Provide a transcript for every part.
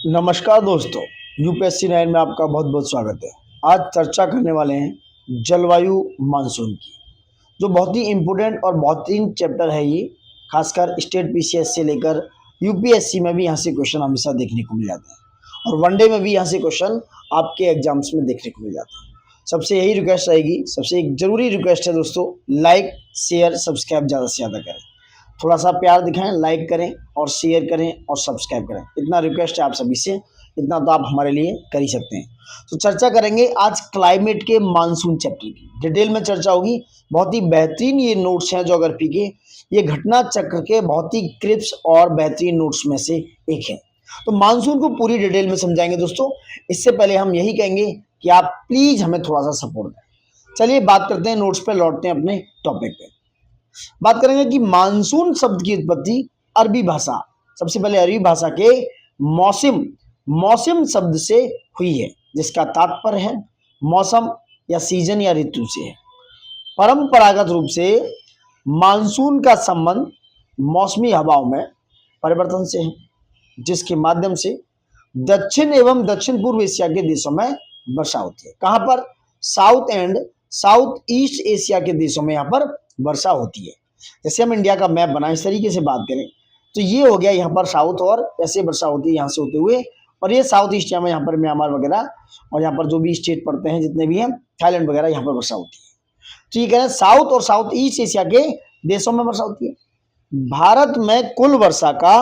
नमस्कार दोस्तों, यूपीएससी 9 में आपका बहुत बहुत स्वागत है। आज चर्चा करने वाले हैं जलवायु मानसून की, जो बहुत ही इम्पोर्टेंट और बहुत ही चैप्टर है ये। खासकर स्टेट पीसीएस से लेकर यूपीएससी में भी यहाँ से क्वेश्चन हमेशा देखने को मिल जाते हैं और वनडे में भी यहाँ से क्वेश्चन आपके एग्जाम्स में देखने को मिल जाते हैं। सबसे यही रिक्वेस्ट रहेगी, सबसे एक ज़रूरी रिक्वेस्ट है दोस्तों, लाइक शेयर सब्सक्राइब ज़्यादा से ज़्यादा करें। थोड़ा सा प्यार दिखाएं, लाइक करें और शेयर करें और सब्सक्राइब करें। इतना रिक्वेस्ट है आप सभी से, इतना तो आप हमारे लिए कर ही सकते हैं। तो चर्चा करेंगे आज क्लाइमेट के मानसून चैप्टर की, डिटेल में चर्चा होगी। बहुत ही बेहतरीन ये नोट्स हैं ज्योग्राफी के, ये घटना चक्र के बहुत ही क्रिप्स और बेहतरीन नोट्स में से एक है। तो मानसून को पूरी डिटेल में समझाएंगे दोस्तों। इससे पहले हम यही कहेंगे कि आप प्लीज़ हमें थोड़ा सा सपोर्ट दें। चलिए बात करते हैं, नोट्स पे लौटते हैं अपने टॉपिक पे। बात करेंगे कि मानसून शब्द की उत्पत्ति अरबी भाषा, सबसे पहले अरबी भाषा के मौसम शब्द से हुई है, जिसका तात्पर्य है मौसम या सीजन या ऋतु से है। परंपरागत रूप से मानसून का संबंध मौसमी हवाओं में परिवर्तन से है, जिसके माध्यम से दक्षिण एवं दक्षिण पूर्व एशिया के देशों में वर्षा होती है। कहां पर? South and south east Asia के देशों में यहाँ पर वर्षा होती है। जैसे हम इंडिया का मैप बनाए इस तरीके से बात करें तो ये हो गया यहाँ पर साउथ, और ऐसे वर्षा होती है यहाँ से होते हुए, और ये साउथ ईस्ट एशिया में यहाँ पर म्यांमार वगैरह और यहाँ पर जो भी स्टेट पड़ते हैं जितने भी हैं, थाईलैंड वगैरह, यहाँ पर वर्षा होती है। तो ये कह रहे हैं साउथ और साउथ ईस्ट एशिया के देशों में वर्षा होती है। भारत में कुल वर्षा का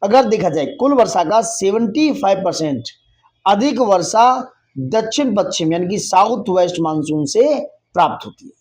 अगर देखा जाए, कुल वर्षा का 75% अधिक वर्षा दक्षिण पश्चिम यानी कि साउथ वेस्ट मानसून से प्राप्त होती है।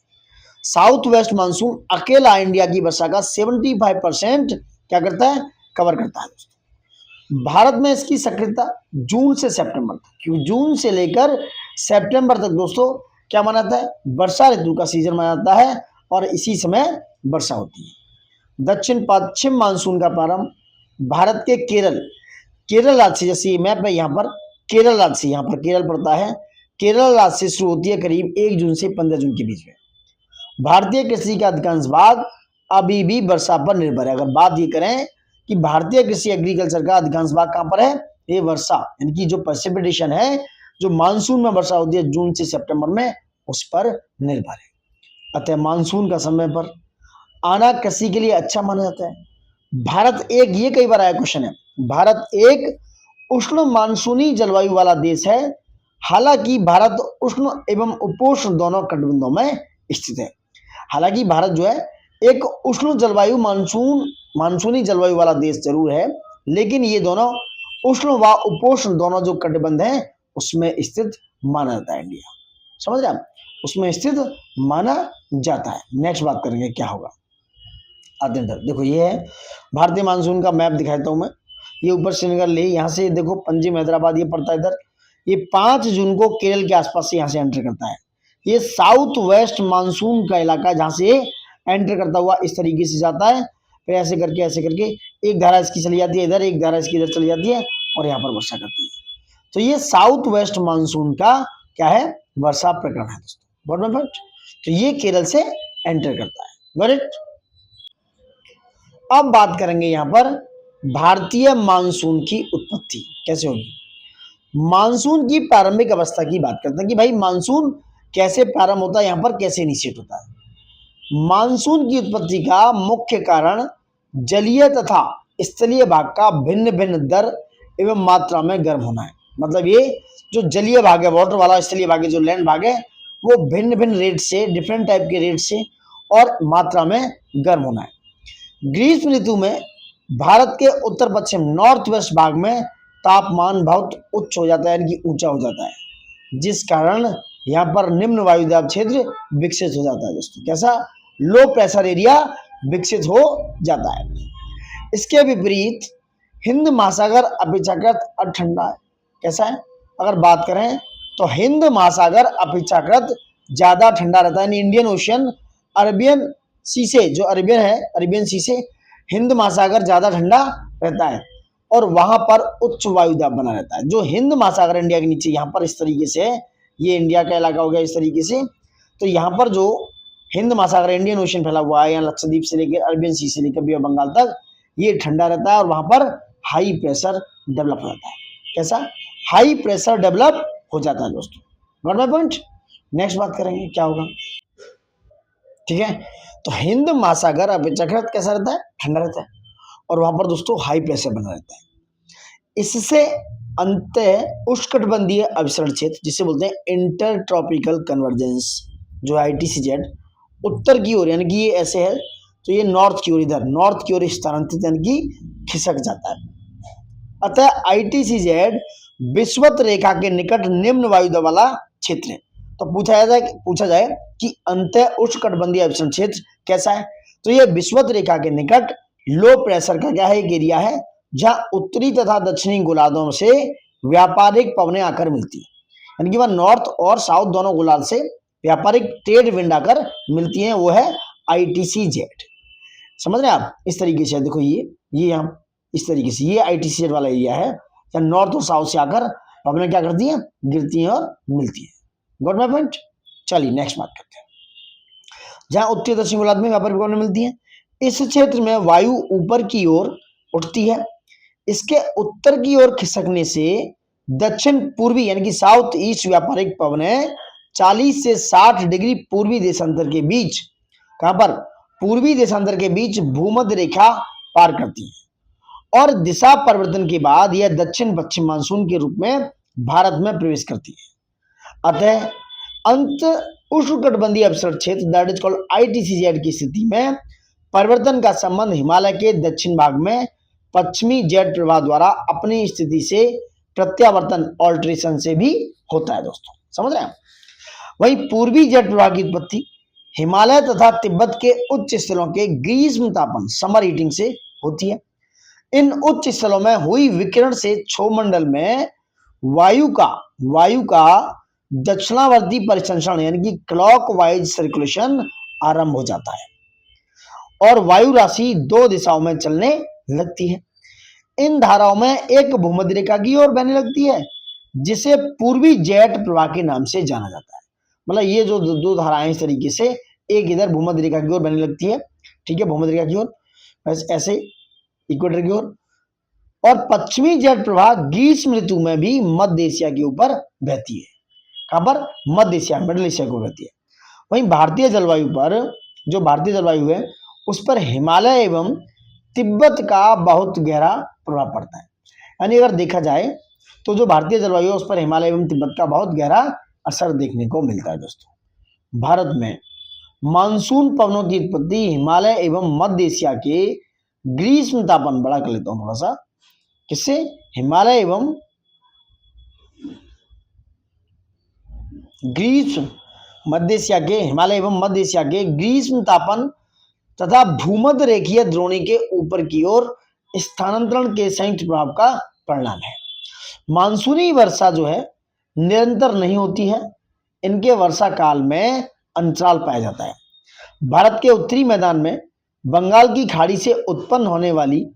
साउथ वेस्ट मानसून अकेला इंडिया की वर्षा का 75% क्या करता है? कवर करता है दोस्तों। भारत में इसकी सक्रियता जून से सितंबर तक, क्योंकि जून से लेकर सितंबर तक दोस्तों क्या माना जाता है? वर्षा ऋतु का सीजन माना जाता है और इसी समय वर्षा होती है। दक्षिण पश्चिम मानसून का प्रारंभ भारत के केरल राज्य से, जैसे ये मैप है यहाँ पर केरल राज्य से, यहाँ पर केरल पड़ता है, केरल राज्य से शुरू होती है करीब 1 जून से 15 जून के बीच में। भारतीय कृषि का अधिकांश भाग अभी भी वर्षा पर निर्भर है। अगर बात ये करें कि भारतीय कृषि एग्रीकल्चर का अधिकांश भाग कहाँ पर है? ये वर्षा यानी कि जो प्रेसिपिटेशन है, जो मानसून में वर्षा होती है जून से सितंबर में, उस पर निर्भर है। अतः मानसून का समय पर आना कृषि के लिए अच्छा माना जाता है। भारत एक, ये कई बार आया क्वेश्चन है, भारत एक उष्ण मानसूनी जलवायु वाला देश है। हालांकि भारत उष्ण एवं उपोष्ण दोनों कटिबंधों में स्थित है। हालांकि भारत जो है एक उष्ण जलवायु मानसूनी जलवायु वाला देश जरूर है, लेकिन ये दोनों उष्ण व उपोष्ण दोनों जो कटिबंध हैं उसमें स्थित माना जाता है। इंडिया, समझ रहे आप, उसमें स्थित माना जाता है। नेक्स्ट बात करेंगे क्या होगा आते हैं। देखो ये है भारतीय मानसून का मैप दिखाता हूं मैं। ये ऊपर श्रीनगर ले, यहाँ से देखो पंजिम हैदराबाद ये पड़ता है इधर। ये 5 जून को केरल के आसपास से यहाँ से एंटर करता है। ये साउथ वेस्ट मानसून का इलाका जहाँ से एंटर करता हुआ इस तरीके से जाता है, फिर ऐसे करके एक धारा इसकी चली जाती है इधर, एक धारा इसकी इधर चली जाती है और यहाँ पर वर्षा करती है। तो ये साउथ वेस्ट मानसून का क्या है? वर्षा प्रकरण है दोस्तों, बॉटम फर्स्ट। तो ये केरल से एंटर करता है, गॉट इट। अब बात करेंगे यहाँ पर भारतीय मानसून की उत्पत्ति कैसे होगी। मानसून की प्रारंभिक अवस्था की बात करते हैं कि भाई मानसून कैसे प्रारंभ होता है, यहाँ पर कैसे इनिशिएट होता है। मानसून की उत्पत्ति का मुख्य कारण जलीय तथा स्थलीय भाग का भिन्न भिन्न दर एवं मात्रा में गर्म होना है। मतलब ये जो जलीय भाग है वाटर वाला, स्थलीय भाग है जो लैंड भाग है, वो भिन्न भिन्न रेट से, डिफरेंट टाइप के रेट से और मात्रा में गर्म होना है। ग्रीष्म ऋतु में भारत के उत्तर पश्चिम नॉर्थ वेस्ट भाग में तापमान बहुत उच्च हो जाता है, यानी कि ऊंचा हो जाता है, जिस कारण यहाँ पर निम्न वायुदाब क्षेत्र विकसित हो जाता है दोस्तों। कैसा? लो प्रेशर एरिया विकसित हो जाता है। इसके विपरीत हिंद महासागर अपेक्षाकृत ठंडा है। कैसा है? अगर बात करें तो हिंद महासागर अपेक्षाकृत ज्यादा ठंडा रहता है। इंडियन ओशियन अरेबियन सी से, जो अरेबियन है, अरेबियन सी से हिंद महासागर ज्यादा ठंडा रहता है और वहां पर उच्च वायुदाब बना रहता है। जो हिंद महासागर इंडिया के नीचे यहाँ पर इस तरीके से, ये इंडिया का इलाका हो गया इस तरीके से, तो यहाँ पर जो हिंद महासागर इंडियन ओशन फैला हुआ है, यहाँ लक्षद्वीप से लेकर अरेबियन सी से लेकर बे ऑफ बंगाल तक, ये ठंडा रहता है और वहां पर हाई प्रेशर डेवलप हो जाता है। कैसा, हाई प्रेशर डेवलप हो जाता है दोस्तों। Got my point. नेक्स्ट बात करेंगे क्या होगा, ठीक है। तो हिंद महासागर अपेक्षाकृत कैसा रहता है, ठंडा रहता है, और वहां पर दोस्तों हाई प्रेशर बना रहता है। इससे अंत उष्णकटिबंधीय अभिसरण क्षेत्र जिसे बोलते हैं इंटर ट्रॉपिकल कन्वर्जेंस, जो ITCZ उत्तर की ओर यानी कि ये ऐसे है तो ये नॉर्थ की ओर, इधर नॉर्थ की ओर स्थानांतरित यानी कि खिसक जाता है। अतः ITCZ विषुवत रेखा के निकट निम्न वायु दबाव वाला क्षेत्र है। तो पूछा जाए कि अंत उष्णकटिबंधीय अभिसरण क्षेत्र कैसा है, तो ये विषुवत रेखा के निकट लो प्रेशर का क्या है, एक एरिया है जहां उत्तरी तथा दक्षिणी गोलार्धों से व्यापारिक पवनें आकर मिलती है, यानी कि वह नॉर्थ और साउथ दोनों गोलार्ध से व्यापारिक ट्रेड विंड आकर मिलती हैं, वो है ITCZ। समझ रहे हैं आप, इस तरीके से देखो ये यहाँ इस तरीके से ये ITCZ वाला एरिया है, या नॉर्थ और साउथ से आकर पवनें क्या करती हैं, गिरती हैं और मिलती है। Got my point. चलिए नेक्स्ट बात करते हैं, जहां उत्तरी दक्षिण गोलार्ध में व्यापारिक पवनें मिलती हैं, इस क्षेत्र में वायु ऊपर की ओर उठती है। इसके उत्तर की ओर खिसकने से दक्षिण पूर्वी यानी कि साउथ ईस्ट व्यापारिक पवनें 40 से 60 डिग्री पूर्वी देशांतर के बीच, कहां पर, पूर्वी देशांतर के बीच भूमध्य रेखा पार करती है और दिशा परिवर्तन के बाद यह दक्षिण पश्चिम मानसून के रूप में भारत में प्रवेश करती है। अतः अंत उष्णकटिबंधीय अभिसरण क्षेत्र दैट इज कॉल्ड ITCZ की स्थिति में परिवर्तन का संबंध हिमालय के दक्षिण भाग में पश्चिमी जेट प्रवाह द्वारा अपनी स्थिति से प्रत्यावर्तन ऑल्ट्रेशन से भी होता है दोस्तों, समझ रहे हैं। वहीं पूर्वी जेट प्रवाह की उत्पत्ति हिमालय तथा तिब्बत के उच्च स्थलों के ग्रीष्म तापन समर हीटिंग से होती है। इन उच्च स्थलों में हुई विकिरण से क्षोभमंडल में वायु का दक्षिणावर्ती परिसंचरण यानी कि क्लॉकवाइज सर्कुलेशन आरंभ हो जाता है और वायु राशि दो दिशाओं में चलने लगती है। इन धाराओं में एक भूमध्य रेखा की ओर बहने लगती है जिसे पूर्वी जेट प्रवाह के नाम से जाना जाता है। मतलब ये जो दो धाराएं इस तरीके से, एक इधर भूमध्य रेखा की ओर बहने लगती है, ठीक है, भूमध्य रेखा की ओर, ऐसे इक्वेटर की ओर, और पश्चिमी जेट प्रवाह ग्रीष्म ऋतु में भी मध्य एशिया के ऊपर बहती है। कहां पर, मध्य एशिया, मिडिल एशिया को बहती है। वहीं भारतीय जलवायु पर, जो भारतीय जलवायु है उस पर हिमालय एवं तिब्बत का बहुत गहरा प्रभाव पड़ता है। यानी अगर देखा जाए तो जो भारतीय जलवायु है उस पर हिमालय एवं तिब्बत का बहुत गहरा असर देखने को मिलता है दोस्तों। भारत में मानसून पवनों की उत्पत्ति हिमालय एवं मध्य एशिया के ग्रीष्म तापन, बड़ा कर लेता हूं थोड़ा सा, किससे, हिमालय एवं हिमालय एवं मध्य एशिया के ग्रीष्म तापन तथा भूमध्य रेखीय द्रोणी के ऊपर की ओर स्थानांतरण के संयुक्त प्रभाव का परिणाम है। मानसूनी वर्षा जो है निरंतर नहीं होती है, इनके वर्षा काल में अंतराल पाया जाता है। भारत के उत्तरी मैदान में बंगाल की खाड़ी से उत्पन्न होने वाली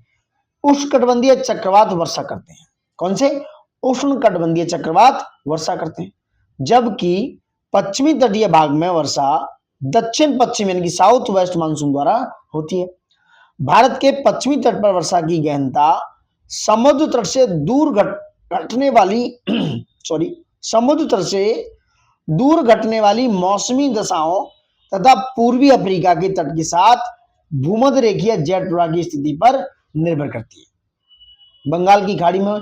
उष्णकटिबंधीय चक्रवात वर्षा करते हैं। कौन से, उष्णकटिबंधीय चक्रवात वर्षा करते हैं, जबकि पश्चिमी तटीय भाग में वर्षा दक्षिण पश्चिम यानी कि साउथ वेस्ट मानसून द्वारा होती है। भारत के पश्चिमी तट पर वर्षा की गहनता समुद्र तट से दूर घटने वाली मौसमी दशाओं तथा पूर्वी अफ्रीका के तट के साथ भूमध्य रेखीय जेट प्रवाह की स्थिति पर निर्भर करती है। बंगाल की खाड़ी में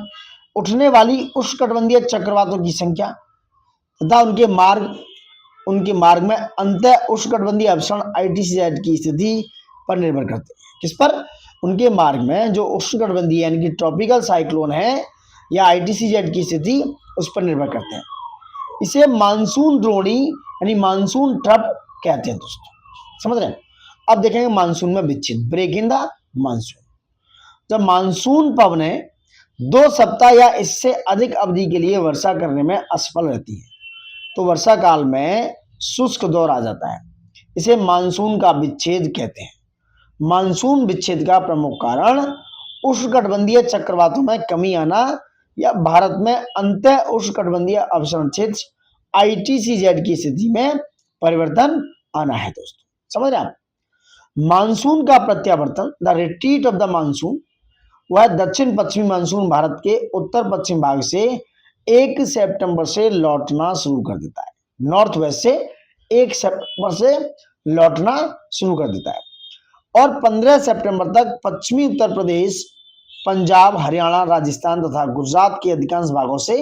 उठने वाली उष्णकटिबंधीय चक्रवातों की संख्या तथा उनके मार्ग में अंतः उष्णकटिबंधीय अभिसरण ITCZ की स्थिति पर निर्भर करते हैं। किस पर, उनके मार्ग में जो उष्णकटिबंधीय यानी कि ट्रॉपिकल साइक्लोन है या ITCZ की स्थिति उस पर निर्भर करते हैं। इसे मानसून द्रोणी यानी मानसून ट्रफ कहते हैं दोस्तों, समझ रहे हैं। अब देखेंगे मानसून में विच्छेद, ब्रेक इन द मानसून। जब मानसून पवनें 2 सप्ताह या इससे अधिक अवधि के लिए वर्षा करने में असफल रहती है तो वर्षा काल में शुष्क दौर आ जाता है। इसे मानसून का विच्छेद कहते हैं। मानसून विच्छेद का प्रमुख कारण उष्णकटिबंधीय चक्रवातों में कमी आना या भारत में अंतः उष्णकटिबंधीय अभिसरण क्षेत्र ITCZ की स्थिति में परिवर्तन आना है दोस्तों, समझ रहे आप। मानसून का प्रत्यावर्तन, the retreat of the monsoon, वह दक्षिण पश्चिमी मानसून भारत के उत्तर पश्चिम भाग से 1 सितंबर से लौटना शुरू कर देता है। नॉर्थ वेस्ट से 1 सितंबर से लौटना शुरू कर देता है और 15 सितंबर तक पश्चिमी उत्तर प्रदेश, पंजाब, हरियाणा, राजस्थान तथा गुजरात के अधिकांश भागों से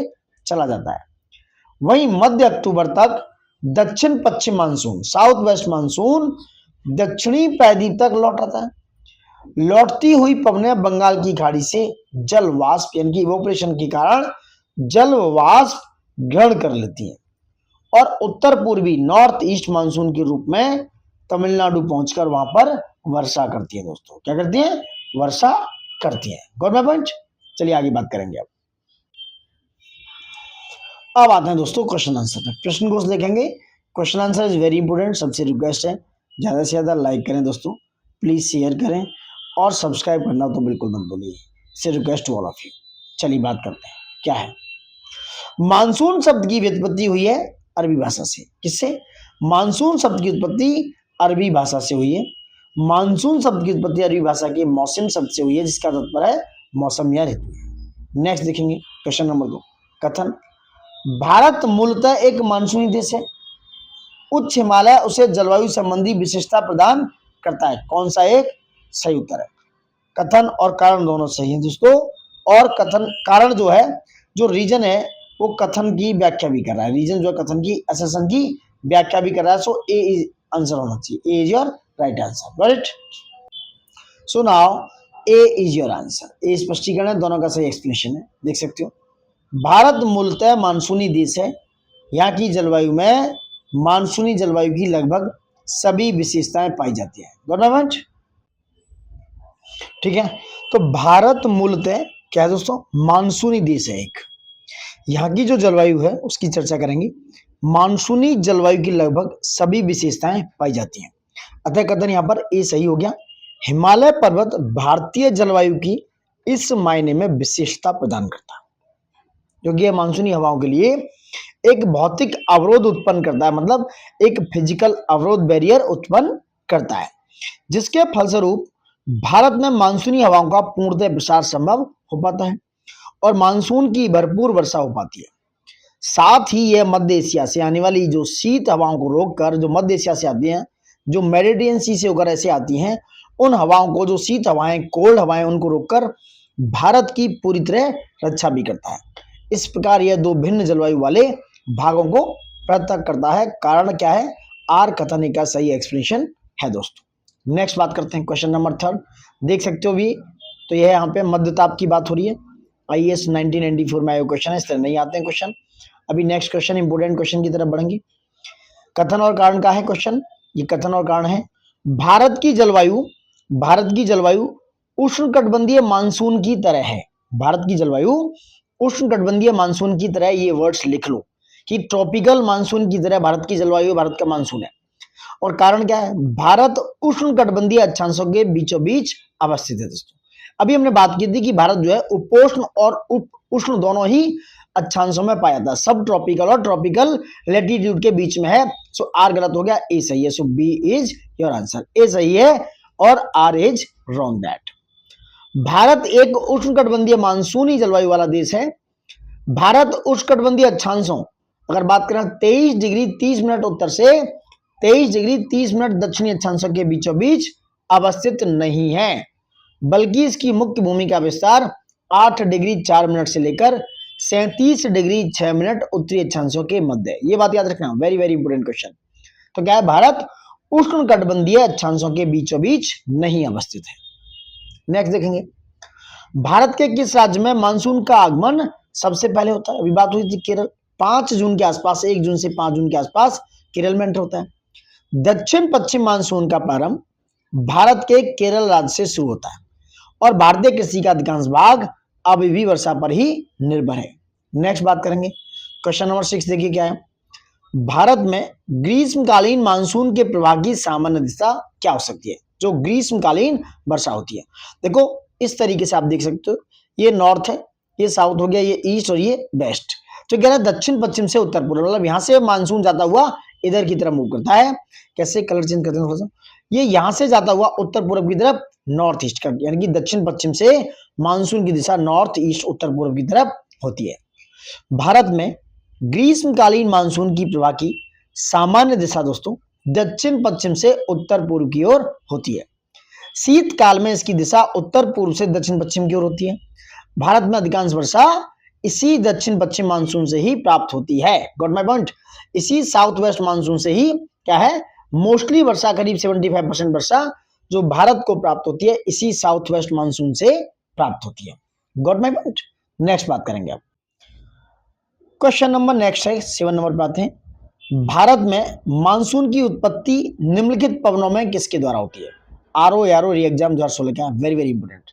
चला जाता है। वहीं मध्य अक्टूबर तक दक्षिण पश्चिम मानसून, साउथ वेस्ट मानसून दक्षिणी प्रायद्वीप तक लौट आता है। लौटती हुई पवनें बंगाल की खाड़ी से जल वाष्प यानी कि इवोपरेशन के कारण जल वाष्प ग्रहण कर लेती हैं और उत्तर पूर्वी नॉर्थ ईस्ट मानसून के रूप में तमिलनाडु पहुंचकर वहां पर वर्षा करती है। दोस्तों क्या करती हैं? वर्षा करती हैं। Got my point? चलिए आगे बात करेंगे। अब आते हैं दोस्तों क्वेश्चन आंसर पे। प्रश्न को देखेंगे। Question answer is very important. सबसे रिक्वेस्ट है ज्यादा से ज्यादा लाइक करें दोस्तों, प्लीज शेयर करें और सब्सक्राइब करना तो बिल्कुल मत भूलिए। It's request to all of you. चलिए बात करते हैं क्या है। मानसून शब्द की व्युत्पत्ति हुई है अरबी भाषा से। किससे? मानसून शब्द की उत्पत्ति अरबी भाषा से हुई है। मानसून शब्द की उत्पत्ति अरबी भाषा के मौसम शब्द से हुई है, जिसका तात्पर्य है मौसम या ऋतु। नेक्स्ट देखेंगे क्वेश्चन नंबर 2। कथन: भारत मूलतः एक मानसूनी देश है। उच्च हिमालय उसे जलवायु संबंधी विशेषता प्रदान करता है। कौन सा एक? सही उत्तर है। कथन और कारण दोनों सही हैं दोस्तों। और कथन कारण जो है, जो रीजन है, वो कथन की व्याख्या भी कर रहा है। रीजन जो है कथन की, असर्शन की व्याख्या भी कर रहा है। सो ए इज आंसर होना चाहिए। A is your right answer. Right. So now A is your answer. A स्पष्टीकरण है, दोनों का सही एक्सप्लेनेशन है। देख सकते हो भारत मूलतः मानसूनी देश है। यहाँ की जलवायु में मानसूनी जलवायु की लगभग सभी विशेषताएं पाई जाती है। गवर्नमेंट ठीक है। तो भारत मूलतः क्या है दोस्तों? मानसूनी देश है एक। यहाँ की जो जलवायु है उसकी चर्चा करेंगे। मानसूनी जलवायु की लगभग सभी विशेषताएं पाई जाती हैं। अतः कथन यहाँ पर ए सही हो गया। हिमालय पर्वत भारतीय जलवायु की इस मायने में विशेषता प्रदान करता है, क्योंकि यह मानसूनी हवाओं के लिए एक भौतिक अवरोध उत्पन्न करता है, मतलब एक फिजिकल अवरोध, बैरियर उत्पन्न करता है, जिसके फलस्वरूप भारत में मानसूनी हवाओं का पूर्णतः प्रसार संभव हो पाता है और मानसून की भरपूर वर्षा हो पाती है। साथ ही यह मध्य एशिया से आने वाली जो शीत हवाओं को रोककर, जो मध्य एशिया से आती हैं, जो मेडिटेरियन सी से होकर ऐसे आती हैं, उन हवाओं को, जो शीत हवाएं, कोल्ड हवाएं, उनको रोककर भारत की पूरी तरह रक्षा भी करता है। इस प्रकार यह दो भिन्न जलवायु वाले भागों को पृथक करता है। कारण क्या है? आर कथन का सही एक्सप्लेनेशन है दोस्तों। नेक्स्ट बात करते हैं क्वेश्चन नंबर 3। देख सकते हो भी, तो यह यहाँ पे मध्यताप की बात हो रही है। IAS 1994 में आया क्वेश्चन है, इस तरह नहीं आते हैं क्वेश्चन। अभी नेक्स्ट क्वेश्चन इंपोर्टेंट क्वेश्चन की तरफ बढ़ेंगे। कथन और कारण का है क्वेश्चन। ये कथन और कारण है। भारत की जलवायु उष्णकटिबंधीय मानसून की तरह है। भारत की जलवायु उष्णकटिबंधीय मानसून की तरह। ये वर्ड्स लिख लो कि ट्रॉपिकल मानसून की तरह भारत की जलवायु, भारत का मानसून है। और कारण क्या है? भारत उष्णकटिबंधीय अक्षांशों के बीचों बीच अवस्थित है दोस्तों। अभी हमने बात की थी कि भारत जो है उपोष्ण और उष्ण दोनों ही अक्षांशों में पाया जाता है। सब ट्रॉपिकल और ट्रॉपिकल लैटिट्यूड के बीच में है। सो आर गलत हो गया, ए सही है। So B is your answer. A सही है और R is wrong that. Bharat एक उष्णकटिबंधीय मानसूनी जलवायु वाला देश है। भारत उष्णकटिबंधीय अक्षांशों, अगर बात करें 23 डिग्री 30 मिनट उत्तर से 23 डिग्री 30 मिनट दक्षिणी अक्षांशों के बीचों बीच अवस्थित नहीं है, बल्कि इसकी मुख्य भूमि का विस्तार 8 डिग्री 4 मिनट से लेकर 37 डिग्री 6 मिनट उत्तरी अक्षांशों के मध्य है। ये बात याद रखना, वेरी वेरी इंपोर्टेंट क्वेश्चन। तो क्या है? भारत उष्णकटिबंधीय अक्षांशों के बीचों बीच नहीं अवस्थित है। नेक्स्ट देखेंगे, भारत के किस राज्य में मानसून का आगमन सबसे पहले होता है? अभी बात हुई थी केरल। 5 जून के आसपास, 1 जून से 5 जून के आसपास केरल में एंटर होता है। दक्षिण पश्चिम मानसून का प्रारंभ भारत के केरल राज्य से शुरू होता है और भारतीय कृषि का अधिकांश भाग अभी भी वर्षा पर ही निर्भर है। नेक्स्ट बात करेंगे क्वेश्चन नंबर 6। देखिए क्या है। भारत में ग्रीष्मकालीन मानसून के प्रवाह की सामान्य दिशा क्या हो सकती है? जो ग्रीष्मकालीन वर्षा होती है, देखो इस तरीके से आप देख सकते हो। ये नॉर्थ है, ये साउथ हो गया, ये ईस्ट और ये वेस्ट। तो कह रहा है दक्षिण पश्चिम से उत्तर पूर्व, मतलब यहाँ से मानसून जाता हुआ इधर की तरफ मूव करता है। कैसे? कलर चेंज करते हैं थोड़ा सा। ये यहां से जाता हुआ उत्तर पूर्व की तरफ नॉर्थ ईस्ट का, यानी कि दक्षिण पश्चिम से मानसून की दिशा नॉर्थ ईस्ट उत्तर पूर्व की तरफ होती है। भारत में ग्रीष्मकालीन मानसून की प्रवाह की सामान्य दिशा दोस्तों दक्षिण पश्चिम से उत्तर पूर्व की ओर होती है। शीतकाल में इसकी दिशा उत्तर पूर्व से दक्षिण पश्चिम की ओर होती है। भारत में अधिकांश वर्षा इसी दक्षिण पश्चिम मानसून से ही प्राप्त होती है। Got my point? इसी साउथ वेस्ट मानसून से ही क्या है, मोस्टली वर्षा, करीब 75% वर्षा जो भारत को प्राप्त होती है इसी साउथ वेस्ट मानसून से प्राप्त होती है। Got my point? नेक्स्ट बात करेंगे अब। क्वेश्चन नंबर नेक्स्ट है 7 नंबर पर आते हैं। भारत में मानसून की उत्पत्ति निम्नलिखित पवनों में किसके द्वारा होती है? आरओ यारो री एग्जाम 2016 का वेरी वेरी इंपोर्टेंट।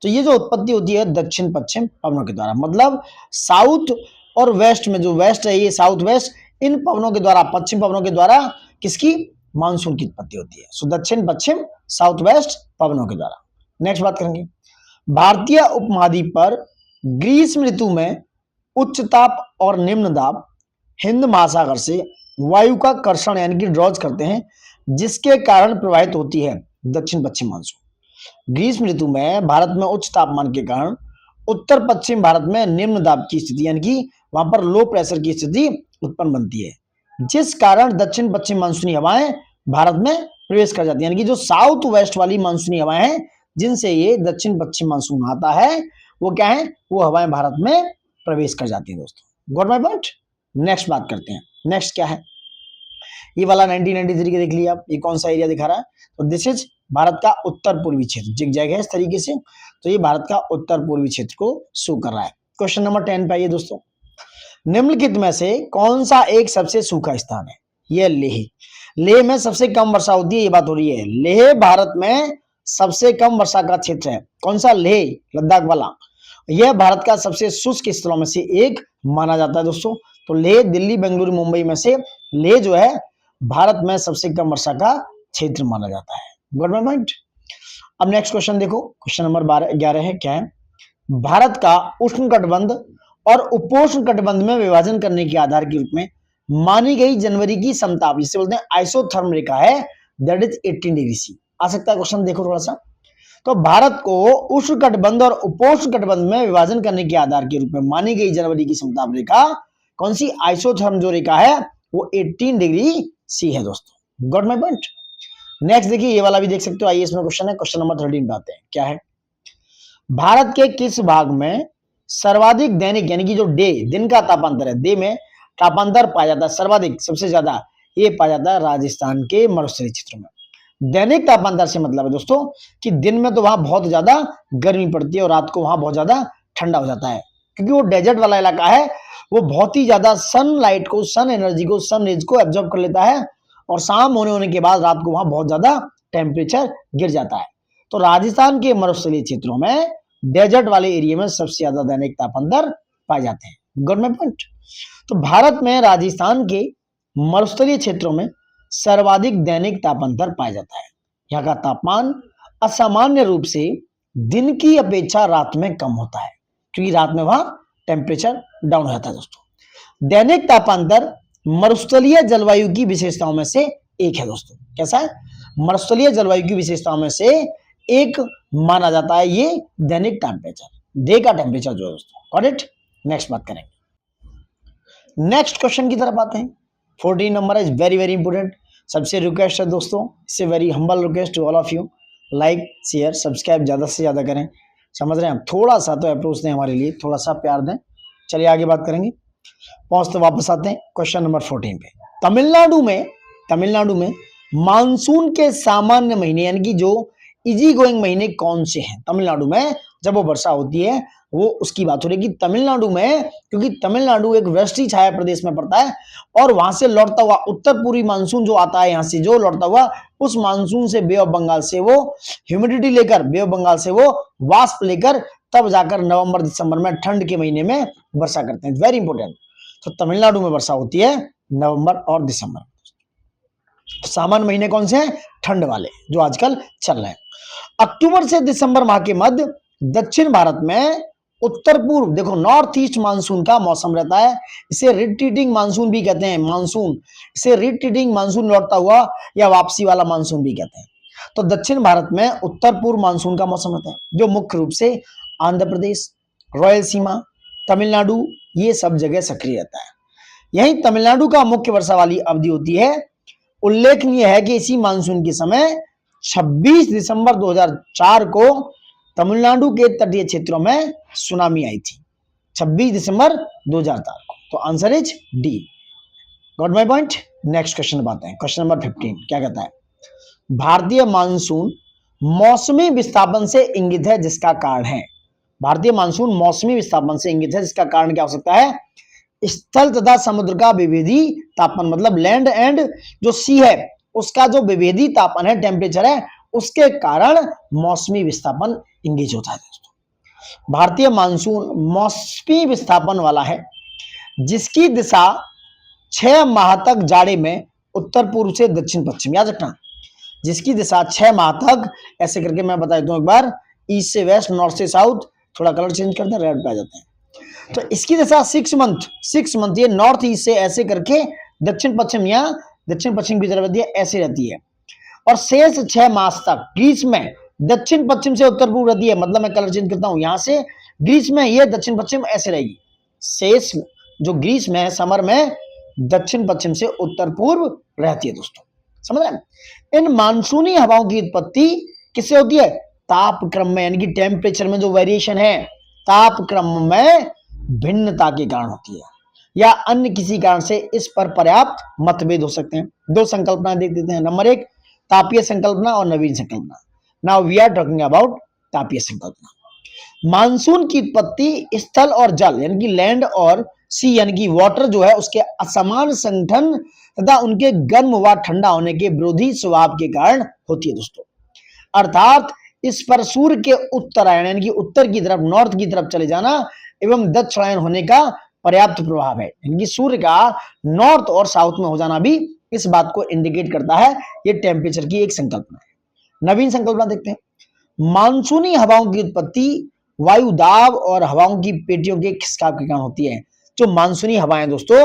तो ये जो उत्पत्ति होती है दक्षिण पश्चिम पवनों के द्वारा, मतलब साउथ और वेस्ट में, जो वेस्ट है ये साउथ वेस्ट, इन पवनों के द्वारा, पश्चिम पवनों के द्वारा किसकी, मानसून की उत्पत्ति होती है। सो दक्षिण पश्चिम साउथ वेस्ट पवनों के द्वारा। नेक्स्ट बात करेंगे। भारतीय उपमहाद्वीप पर ग्रीष्म ऋतु में उच्च ताप और निम्न दाब हिंद महासागर से वायु का कर्षण यानी कि ड्रॉज करते हैं, जिसके कारण प्रवाहित होती है दक्षिण पश्चिम मानसून। ग्रीष्म ऋतु में भारत में उच्च तापमान के कारण उत्तर पश्चिम भारत में निम्न दाब की स्थिति यानी कि वहां पर लो प्रेशर की स्थिति उत्पन्न बनती है, जिस कारण दक्षिण पश्चिम मानसूनी हवाएं भारत में प्रवेश कर जाती है। यानी कि जो साउथ वेस्ट वाली मानसूनी हवाएं हैं जिनसे ये दक्षिण पश्चिम मानसून आता है, वो क्या है, वो हवाएं भारत में प्रवेश कर जाती है दोस्तों। Got my point? नेक्स्ट बात करते हैं। नेक्स्ट क्या है, ये वाला 1993 के देख लिया आप, ये कौन सा एरिया दिखा रहा है, तो दिस इज भारत का उत्तर पूर्वी क्षेत्र, जिग जैग है इस तरीके से, तो ये भारत का उत्तर पूर्वी क्षेत्र को शो कर रहा है। क्वेश्चन नंबर 10 पे आइए दोस्तों। निम्नलिखित में से कौन सा एक सबसे सूखा स्थान है? ये लेह। लेह में सबसे कम वर्षा होती है, ये बात हो रही है। लेह भारत में सबसे कम वर्षा का क्षेत्र है। कौन सा? लेह, लद्दाख वाला। यह भारत का सबसे शुष्क स्थलों में से एक माना जाता है दोस्तों। तो लेह, दिल्ली, बेंगलुरु, मुंबई में से लेह जो है भारत में सबसे कम वर्षा का क्षेत्र माना जाता है। Got my point? अब नेक्स्ट क्वेश्चन देखो, क्वेश्चन नंबर 11 है, क्या है, भारत का उष्ण कटिबंध और उपोष्ण कटिबंध में विभाजन करने के आधार के रूप में मानी गई जनवरी की समताप, जिसे बोलते हैं आइसोथर्म रेखा है, दैट इज 18 डिग्री सी। आ सकता है क्वेश्चन, देखो थोड़ा सा। तो भारत को उष्ण कटिबंध और उपोष्ण कटिबंध में विभाजन करने के आधार के रूप में मानी गई जनवरी की समताप रेखा कौन सी? आइसोथर्म जो रेखा है वो 18 डिग्री सी है दोस्तों। Got my point? नेक्स्ट देखिए, ये वाला भी देख सकते हो, आइए इसमें क्वेश्चन है, क्वेश्चन नंबर 13 पे आते हैं, क्या है, भारत के किस भाग में सर्वाधिक दैनिक यानी कि जो डे, दिन का तापांतर है, डे में तापांतर पाया जाता है सर्वाधिक, सबसे ज्यादा ये पाया जाता है राजस्थान के मरुस्थलीय क्षेत्रों में। दैनिक तापांतर से मतलब है दोस्तों कि दिन में तो वहां बहुत ज्यादा गर्मी पड़ती है और रात को वहां बहुत ज्यादा ठंडा हो जाता है, क्योंकि वो डेजर्ट वाला इलाका है, वो बहुत ही ज्यादा सनलाइट को, सन एनर्जी को, सन रेज को एब्जॉर्ब कर लेता है, और शाम होने के बाद रात को वहां बहुत ज्यादा टेम्परेचर गिर जाता है। तो राजस्थान के मरुस्थलीय क्षेत्रों में, डेजर्ट वाले एरिया में सबसे ज्यादा दैनिक तापांतर पाए जाते हैं। Got my point? तो भारत में राजस्थान के मरुस्थलीय क्षेत्रों में सर्वाधिक दैनिक तापांतर पाया जाता है। यहाँ का तापमान असामान्य रूप से दिन की अपेक्षा रात में कम होता है, क्योंकि रात में वहां टेम्परेचर डाउन हो जाता है दोस्तों। दैनिक तापांतर मरुस्थलीय जलवायु की विशेषताओं में से एक है दोस्तों। कैसा है? मरुस्थलीय जलवायु की विशेषताओं में से एक माना जाता है ये दैनिक टेम्परेचर, डे का टेम्परेचर जो है दोस्तों। Got it? नेक्स्ट बात करेंगे। नेक्स्ट क्वेश्चन की तरफ आते हैं। 14 number is very very important. सबसे रिक्वेस्ट है दोस्तों, इससे very humble request to all of you, like share subscribe ज्यादा से ज्यादा करें। समझ रहे हैं? थोड़ा सा तो अप्रोच दें हमारे लिए, थोड़ा सा प्यार दें। चलिए आगे बात करेंगे। पहुंचते वापस आते हैं क्वेश्चन नंबर 14 पे। तमिलनाडु में मानसून के सामान्य महीने यानी कि जो इजी गोइंग महीने कौन से हैं? तमिलनाडु में जब वो वर्षा होती है, वो उसकी बात हो रही है कि तमिलनाडु में, क्योंकि तमिलनाडु एक वृष्टि छाया प्रदेश में पड़ता है, और वहां से लौटता हुआ उत्तर पूर्वी मानसून जो आता है, यहाँ से जो लौटता हुआ उस मानसून से बे ऑफ बंगाल से वो ह्यूमिडिटी लेकर, बे ऑफ बंगाल से वो वाष्प लेकर, तब जाकर नवंबर दिसंबर में ठंड के महीने में वर्षा करते हैं। Very important. तो तमिलनाडु में वर्षा होती है नवंबर और दिसंबर। तो सामान्य महीने कौन से हैं? ठंड वाले जो आजकल चल रहे हैं। अक्टूबर से दिसंबर माह के मध्य दक्षिण भारत में उत्तर पूर्व, देखो नॉर्थ ईस्ट मानसून का मौसम रहता है। इसे रिट्रीटिंग मानसून भी कहते हैं। मानसून, इसे रिट्रीटिंग मानसून, लौटता हुआ या वापसी वाला मानसून भी कहते हैं। तो दक्षिण भारत में उत्तर पूर्व मानसून का मौसम होता है, जो मुख्य रूप से आंध्र प्रदेश, रायलसीमा, तमिलनाडु ये सब जगह सक्रिय रहता है। यही तमिलनाडु का मुख्य वर्षा वाली अवधि होती है। उल्लेखनीय है कि इसी मानसून के समय 26 दिसंबर 2004 को तमिलनाडु के तटीय क्षेत्रों में सुनामी आई थी। 26 दिसंबर 2004 को। तो answer is D. Got my point. Next question बातें हैं। क्वेश्चन नंबर 15 क्या कहता है? भारतीय मानसून मौसमी विस्थापन से इंगित है, जिसका कारण है। भारतीय मानसून मौसमी विस्थापन से इंगित है, जिसका कारण क्या हो सकता है? स्थल तथा समुद्र का विभेदी तापमान, मतलब लैंड एंड जो सी है उसका जो विभेदी तापमान है, टेम्परेचर है, उसके कारण मौसमी विस्थापन इंगित होता है। दोस्तों भारतीय मानसून मौसमी विस्थापन वाला है, जिसकी दिशा 6 माह तक जाड़े में उत्तर पूर्व से दक्षिण पश्चिम, याद रखना, जिसकी दिशा 6 माह तक, ऐसे करके मैं बता देता हूं एक बार, ईस्ट से वेस्ट, नॉर्थ से साउथ, थोड़ा कलर चेंज करते हैं, रेड पे आ जाते हैं। तो इसकी दिशा 6 मंथ ये नॉर्थ ईस्ट से ऐसे करके दक्षिण पश्चिम, या दक्षिण पश्चिम की तरफ रहती है, ऐसे रहती है। और शेष 6 मास तक ग्रीष्म में दक्षिण पश्चिम से उत्तर पूर्व रहती है, मतलब मैं कलर चेंज करता हूं, यहां से ग्रीष्म में ये दक्षिण पश्चिम ऐसे रहेगी। शेष जो ग्रीष्म में, समर में दक्षिण पश्चिम से उत्तर पूर्व रहती है। दोस्तों समझ रहे हैं? इन मानसूनी हवाओं की उत्पत्ति किससे होती है? तापक्रम में, यानी कि टेम्परेचर में जो वेरिएशन है, तापक्रम में भिन्नता के कारण होती है, या अन्य किसी कारण से इस पर पर्याप्त मतभेद हो सकते हैं। दो संकल्पनाएं देख देते हैं। नंबर 1 तापीय संकल्पना और नवीन संकल्पना। Now we are talking about तापीय संकल्पना। मानसून की उत्पत्ति स्थल और जल, यानी कि लैंड और सी, यानी कि वाटर जो है, उसके असमान संगठन तथा उनके गर्म व ठंडा होने के विरोधी स्वभाव के कारण होती है। दोस्तों अर्थात इस पर सूर्य के उत्तरायण, यानी कि उत्तर की तरफ, नॉर्थ की तरफ चले जाना एवं दक्षिणायन होने का पर्याप्त प्रभाव है, यानी कि सूर्य का नॉर्थ और साउथ में हो जाना भी इस बात को इंडिकेट करता है। ये टेम्परेचर की एक संकल्पना है। नवीन संकल्पना देखते हैं। मानसूनी हवाओं की उत्पत्ति वायु दाब और हवाओं की पेटियों के खिसकाव के कारण होती है। जो मानसूनी हवाएं दोस्तों,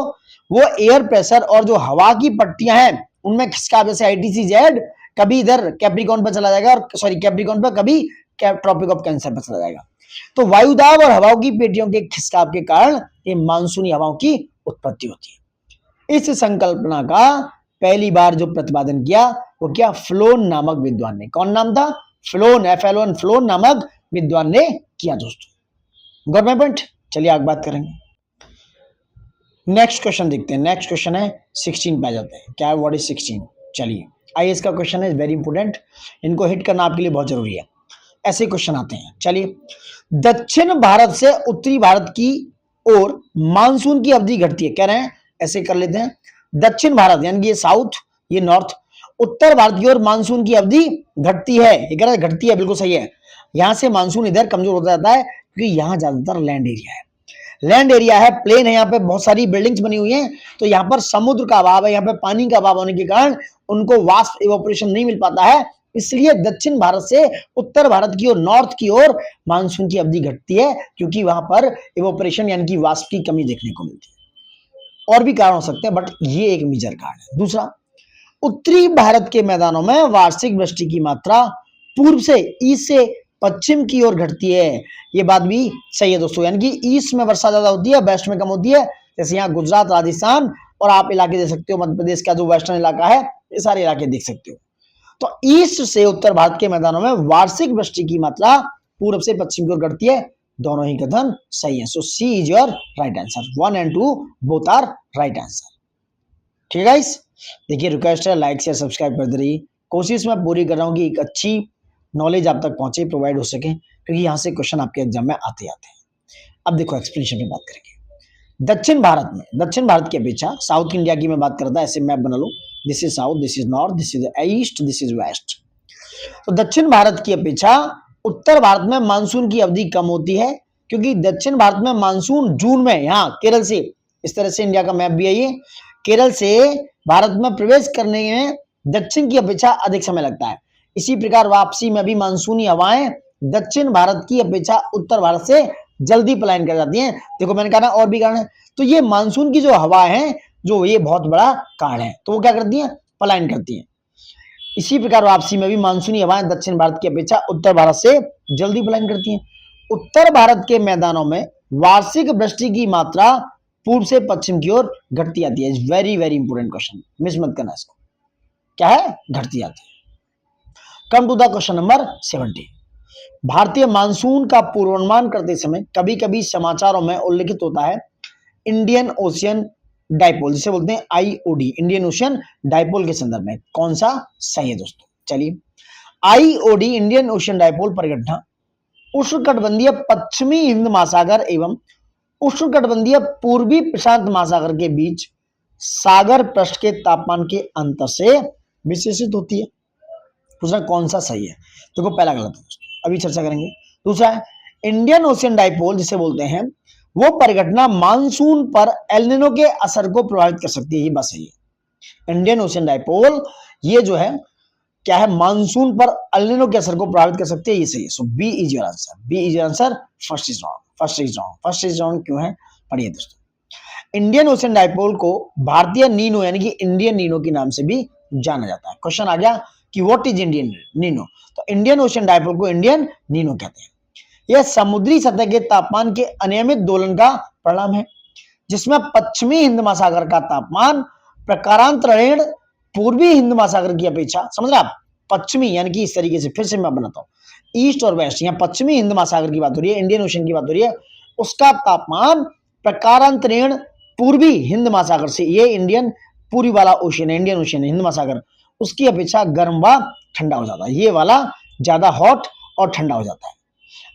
वो एयर प्रेशर और जो हवा की पट्टियां हैं उनमें खिसकाव, जैसे ITC-Z कभी इधर कैप्रिकॉर्न पर चला जाएगा, और सॉरी कैप्रिकॉर्न पर, कभी ट्रॉपिक ऑफ कैंसर पर चला जाएगा। तो वायुदाब और हवाओं की पेटियों के खिसकाव के कारण ये मानसूनी हवाओं की उत्पत्ति होती है। इस संकल्पना का पहली बार जो प्रतिपादन किया वो क्या? फ्लोन नामक विद्वान ने। कौन नाम था? फ्लोन, FLON, फ्लोन नामक विद्वान ने किया। दोस्तों गॉट माय पॉइंट। चलिए आगे बात करेंगे। नेक्स्ट क्वेश्चन देखते हैं। नेक्स्ट क्वेश्चन है 16 पे आ जाते हैं। क्या है? What is 16? चलिए IAS का क्वेश्चन है, वेरी इंपोर्टेंट, इनको हिट करना आपके लिए बहुत जरूरी है। ऐसे क्वेश्चन आते हैं। चलिए, दक्षिण भारत से उत्तरी भारत की ओर मानसून की अवधि घटती है, कह रहे हैं, ऐसे कर लेते हैं। दक्षिण भारत यानी कि ये साउथ, ये नॉर्थ, उत्तर भारत की ओर मानसून की अवधि घटती है, ये कह रहा है घटती है, बिल्कुल सही है। यहां से मानसून इधर कमजोर होता जाता है, क्योंकि यहां ज्यादातर लैंड एरिया है, लैंड एरिया है, प्लेन है, यहाँ पे बहुत सारी बिल्डिंग्स बनी हुई हैं, तो यहाँ पर समुद्र का अभाव है, यहाँ पे पानी का अभाव होने के कारण उनको वाष्प इवोपरेशन नहीं मिल पाता है। इसलिए दक्षिण भारत से उत्तर भारत की ओर, नॉर्थ की ओर मानसून की अवधि घटती है, क्योंकि वहां पर इवोपरेशन यानी कि वाष्प की कमी देखने को मिलती है। और भी कारण हो सकते हैं, बट ये एक मेजर कारण है। दूसरा, उत्तरी भारत के मैदानों में वार्षिक वृष्टि की मात्रा पूर्व से, ईस्ट से पश्चिम की ओर घटती है। ये बात भी सही है दोस्तों, यानी कि ईस्ट में वर्षा ज्यादा होती है, वेस्ट में कम होती है। जैसे यहाँ गुजरात, राजस्थान, और आप इलाके देख सकते हो, मध्य प्रदेश का जो वेस्टर्न इलाका है, ये सारे इलाके देख सकते हो। तो ईस्ट से उत्तर भारत के मैदानों में वार्षिक वृष्टि की मात्रा पूर्व से पश्चिम की ओर घटती है। दोनों ही कथन सही है। So C is your right answer. 1 and 2 both are right answer. ठीक है गाइस, देखिए रिक्वेस्ट है, लाइक शेयर सब्सक्राइब कर दे रही। कोशिश मैं पूरी कर रहा हूँ कि एक अच्छी नॉलेज आप तक पहुंचे, प्रोवाइड हो सके, क्योंकि यहाँ से क्वेश्चन आपके एग्जाम में आते आते हैं। अब देखो एक्सप्लेनेशन की बात करेंगे। दक्षिण भारत में, दक्षिण भारत की अपेक्षा साउथ इंडिया की मैं बात करता, ऐसे मैप बना लो, this is south, this is north, this is east, this is west. तो दक्षिण भारत की अपेक्षा उत्तर भारत में मानसून की अवधि कम होती है, क्योंकि दक्षिण भारत में मानसून जून में, यहाँ केरल से, इस तरह से इंडिया का मैप भी है ये, केरल से भारत में प्रवेश करने में दक्षिण की अपेक्षा अधिक समय लगता है। इसी प्रकार वापसी में भी मानसूनी हवाएं दक्षिण भारत की अपेक्षा उत्तर भारत से जल्दी पलायन कर जाती हैं। देखो मैंने कहा ना, और भी कारण है। तो ये मानसून की जो हवा है, जो ये बहुत बड़ा कारण है, तो वो क्या करती हैं? पलायन करती हैं। इसी प्रकार वापसी में भी मानसूनी हवाएं दक्षिण भारत की अपेक्षा उत्तर भारत से जल्दी पलायन करती हैं। उत्तर भारत के मैदानों में वार्षिक वृष्टि की मात्रा पूर्व से पश्चिम की ओर घटती आती है। Very very important question, miss मत करना इसको। क्या है? घटती आती है। Come to the question number 70। भारतीय मानसून का पूर्वानुमान करते समय कभी कभी समाचारों में उल्लेखित होता है इंडियन ओशियन डाइपोल, जिसे बोलते हैं आईओडी, इंडियन ओशियन डाइपोल के संदर्भ में। कौन सा सही है दोस्तों? चलिए, आईओडी इंडियन ओशियन डाइपोल परिघटना उष्णकटिबंधीय पश्चिमी हिंद महासागर एवं उष्णकटिबंधीय पूर्वी प्रशांत महासागर के बीच सागर पृष्ठ के तापमान के अंतर से विशेषित होती है। दूसरा कौन सा सही है? देखो पहला गलत है दोस्तों, अभी चर्चा करेंगे। दूसरा है इंडियन ओशियन डाइपोल जिसे बोलते हैं वो परिघटना मानसून पर एल नीनो के असर को प्रभावित कर सकती है। ये बात सही है। इंडियन ओशियन डाइपोल ये जो है क्या है, मानसून पर एल नीनो के असर को प्रभावित कर सकती है। ये सही है। So B is your answer. B is your answer. First is wrong. First is wrong. First is wrong क्यों है? पढ़िए दोस्तों। इंडियन ओशियन डाइपोल को भारतीय नीनो यानी कि इंडियन नीनो के नाम से भी जाना जाता है। क्वेश्चन आ गया कि व्हाट इज इंडियन नीनो, तो इंडियन ओशियन डाइपोल को इंडियन नीनो कहते हैं। यह समुद्री सतह के तापमान के अनियमित दोलन का परिणाम है, जिसमें पश्चिमी हिंद महासागर का तापमान प्रकारांतरण पूर्वी हिंद महासागर की अपेक्षा, समझ रहे आप, पश्चिमी यानी कि इस तरीके से, फिर से मैं बनाता हूं, ईस्ट और वेस्ट, यहाँ पश्चिमी हिंद महासागर की बात हो रही है, इंडियन ओशन की बात हो रही है, उसका तापमान प्रकारांतरण पूर्वी हिंद महासागर से, ये इंडियन पूर्वी वाला ओशन है, इंडियन ओशन है, हिंद महासागर, उसकी अपेक्षा गर्म व ठंडा हो जाता है। ये वाला ज्यादा हॉट और ठंडा हो जाता है।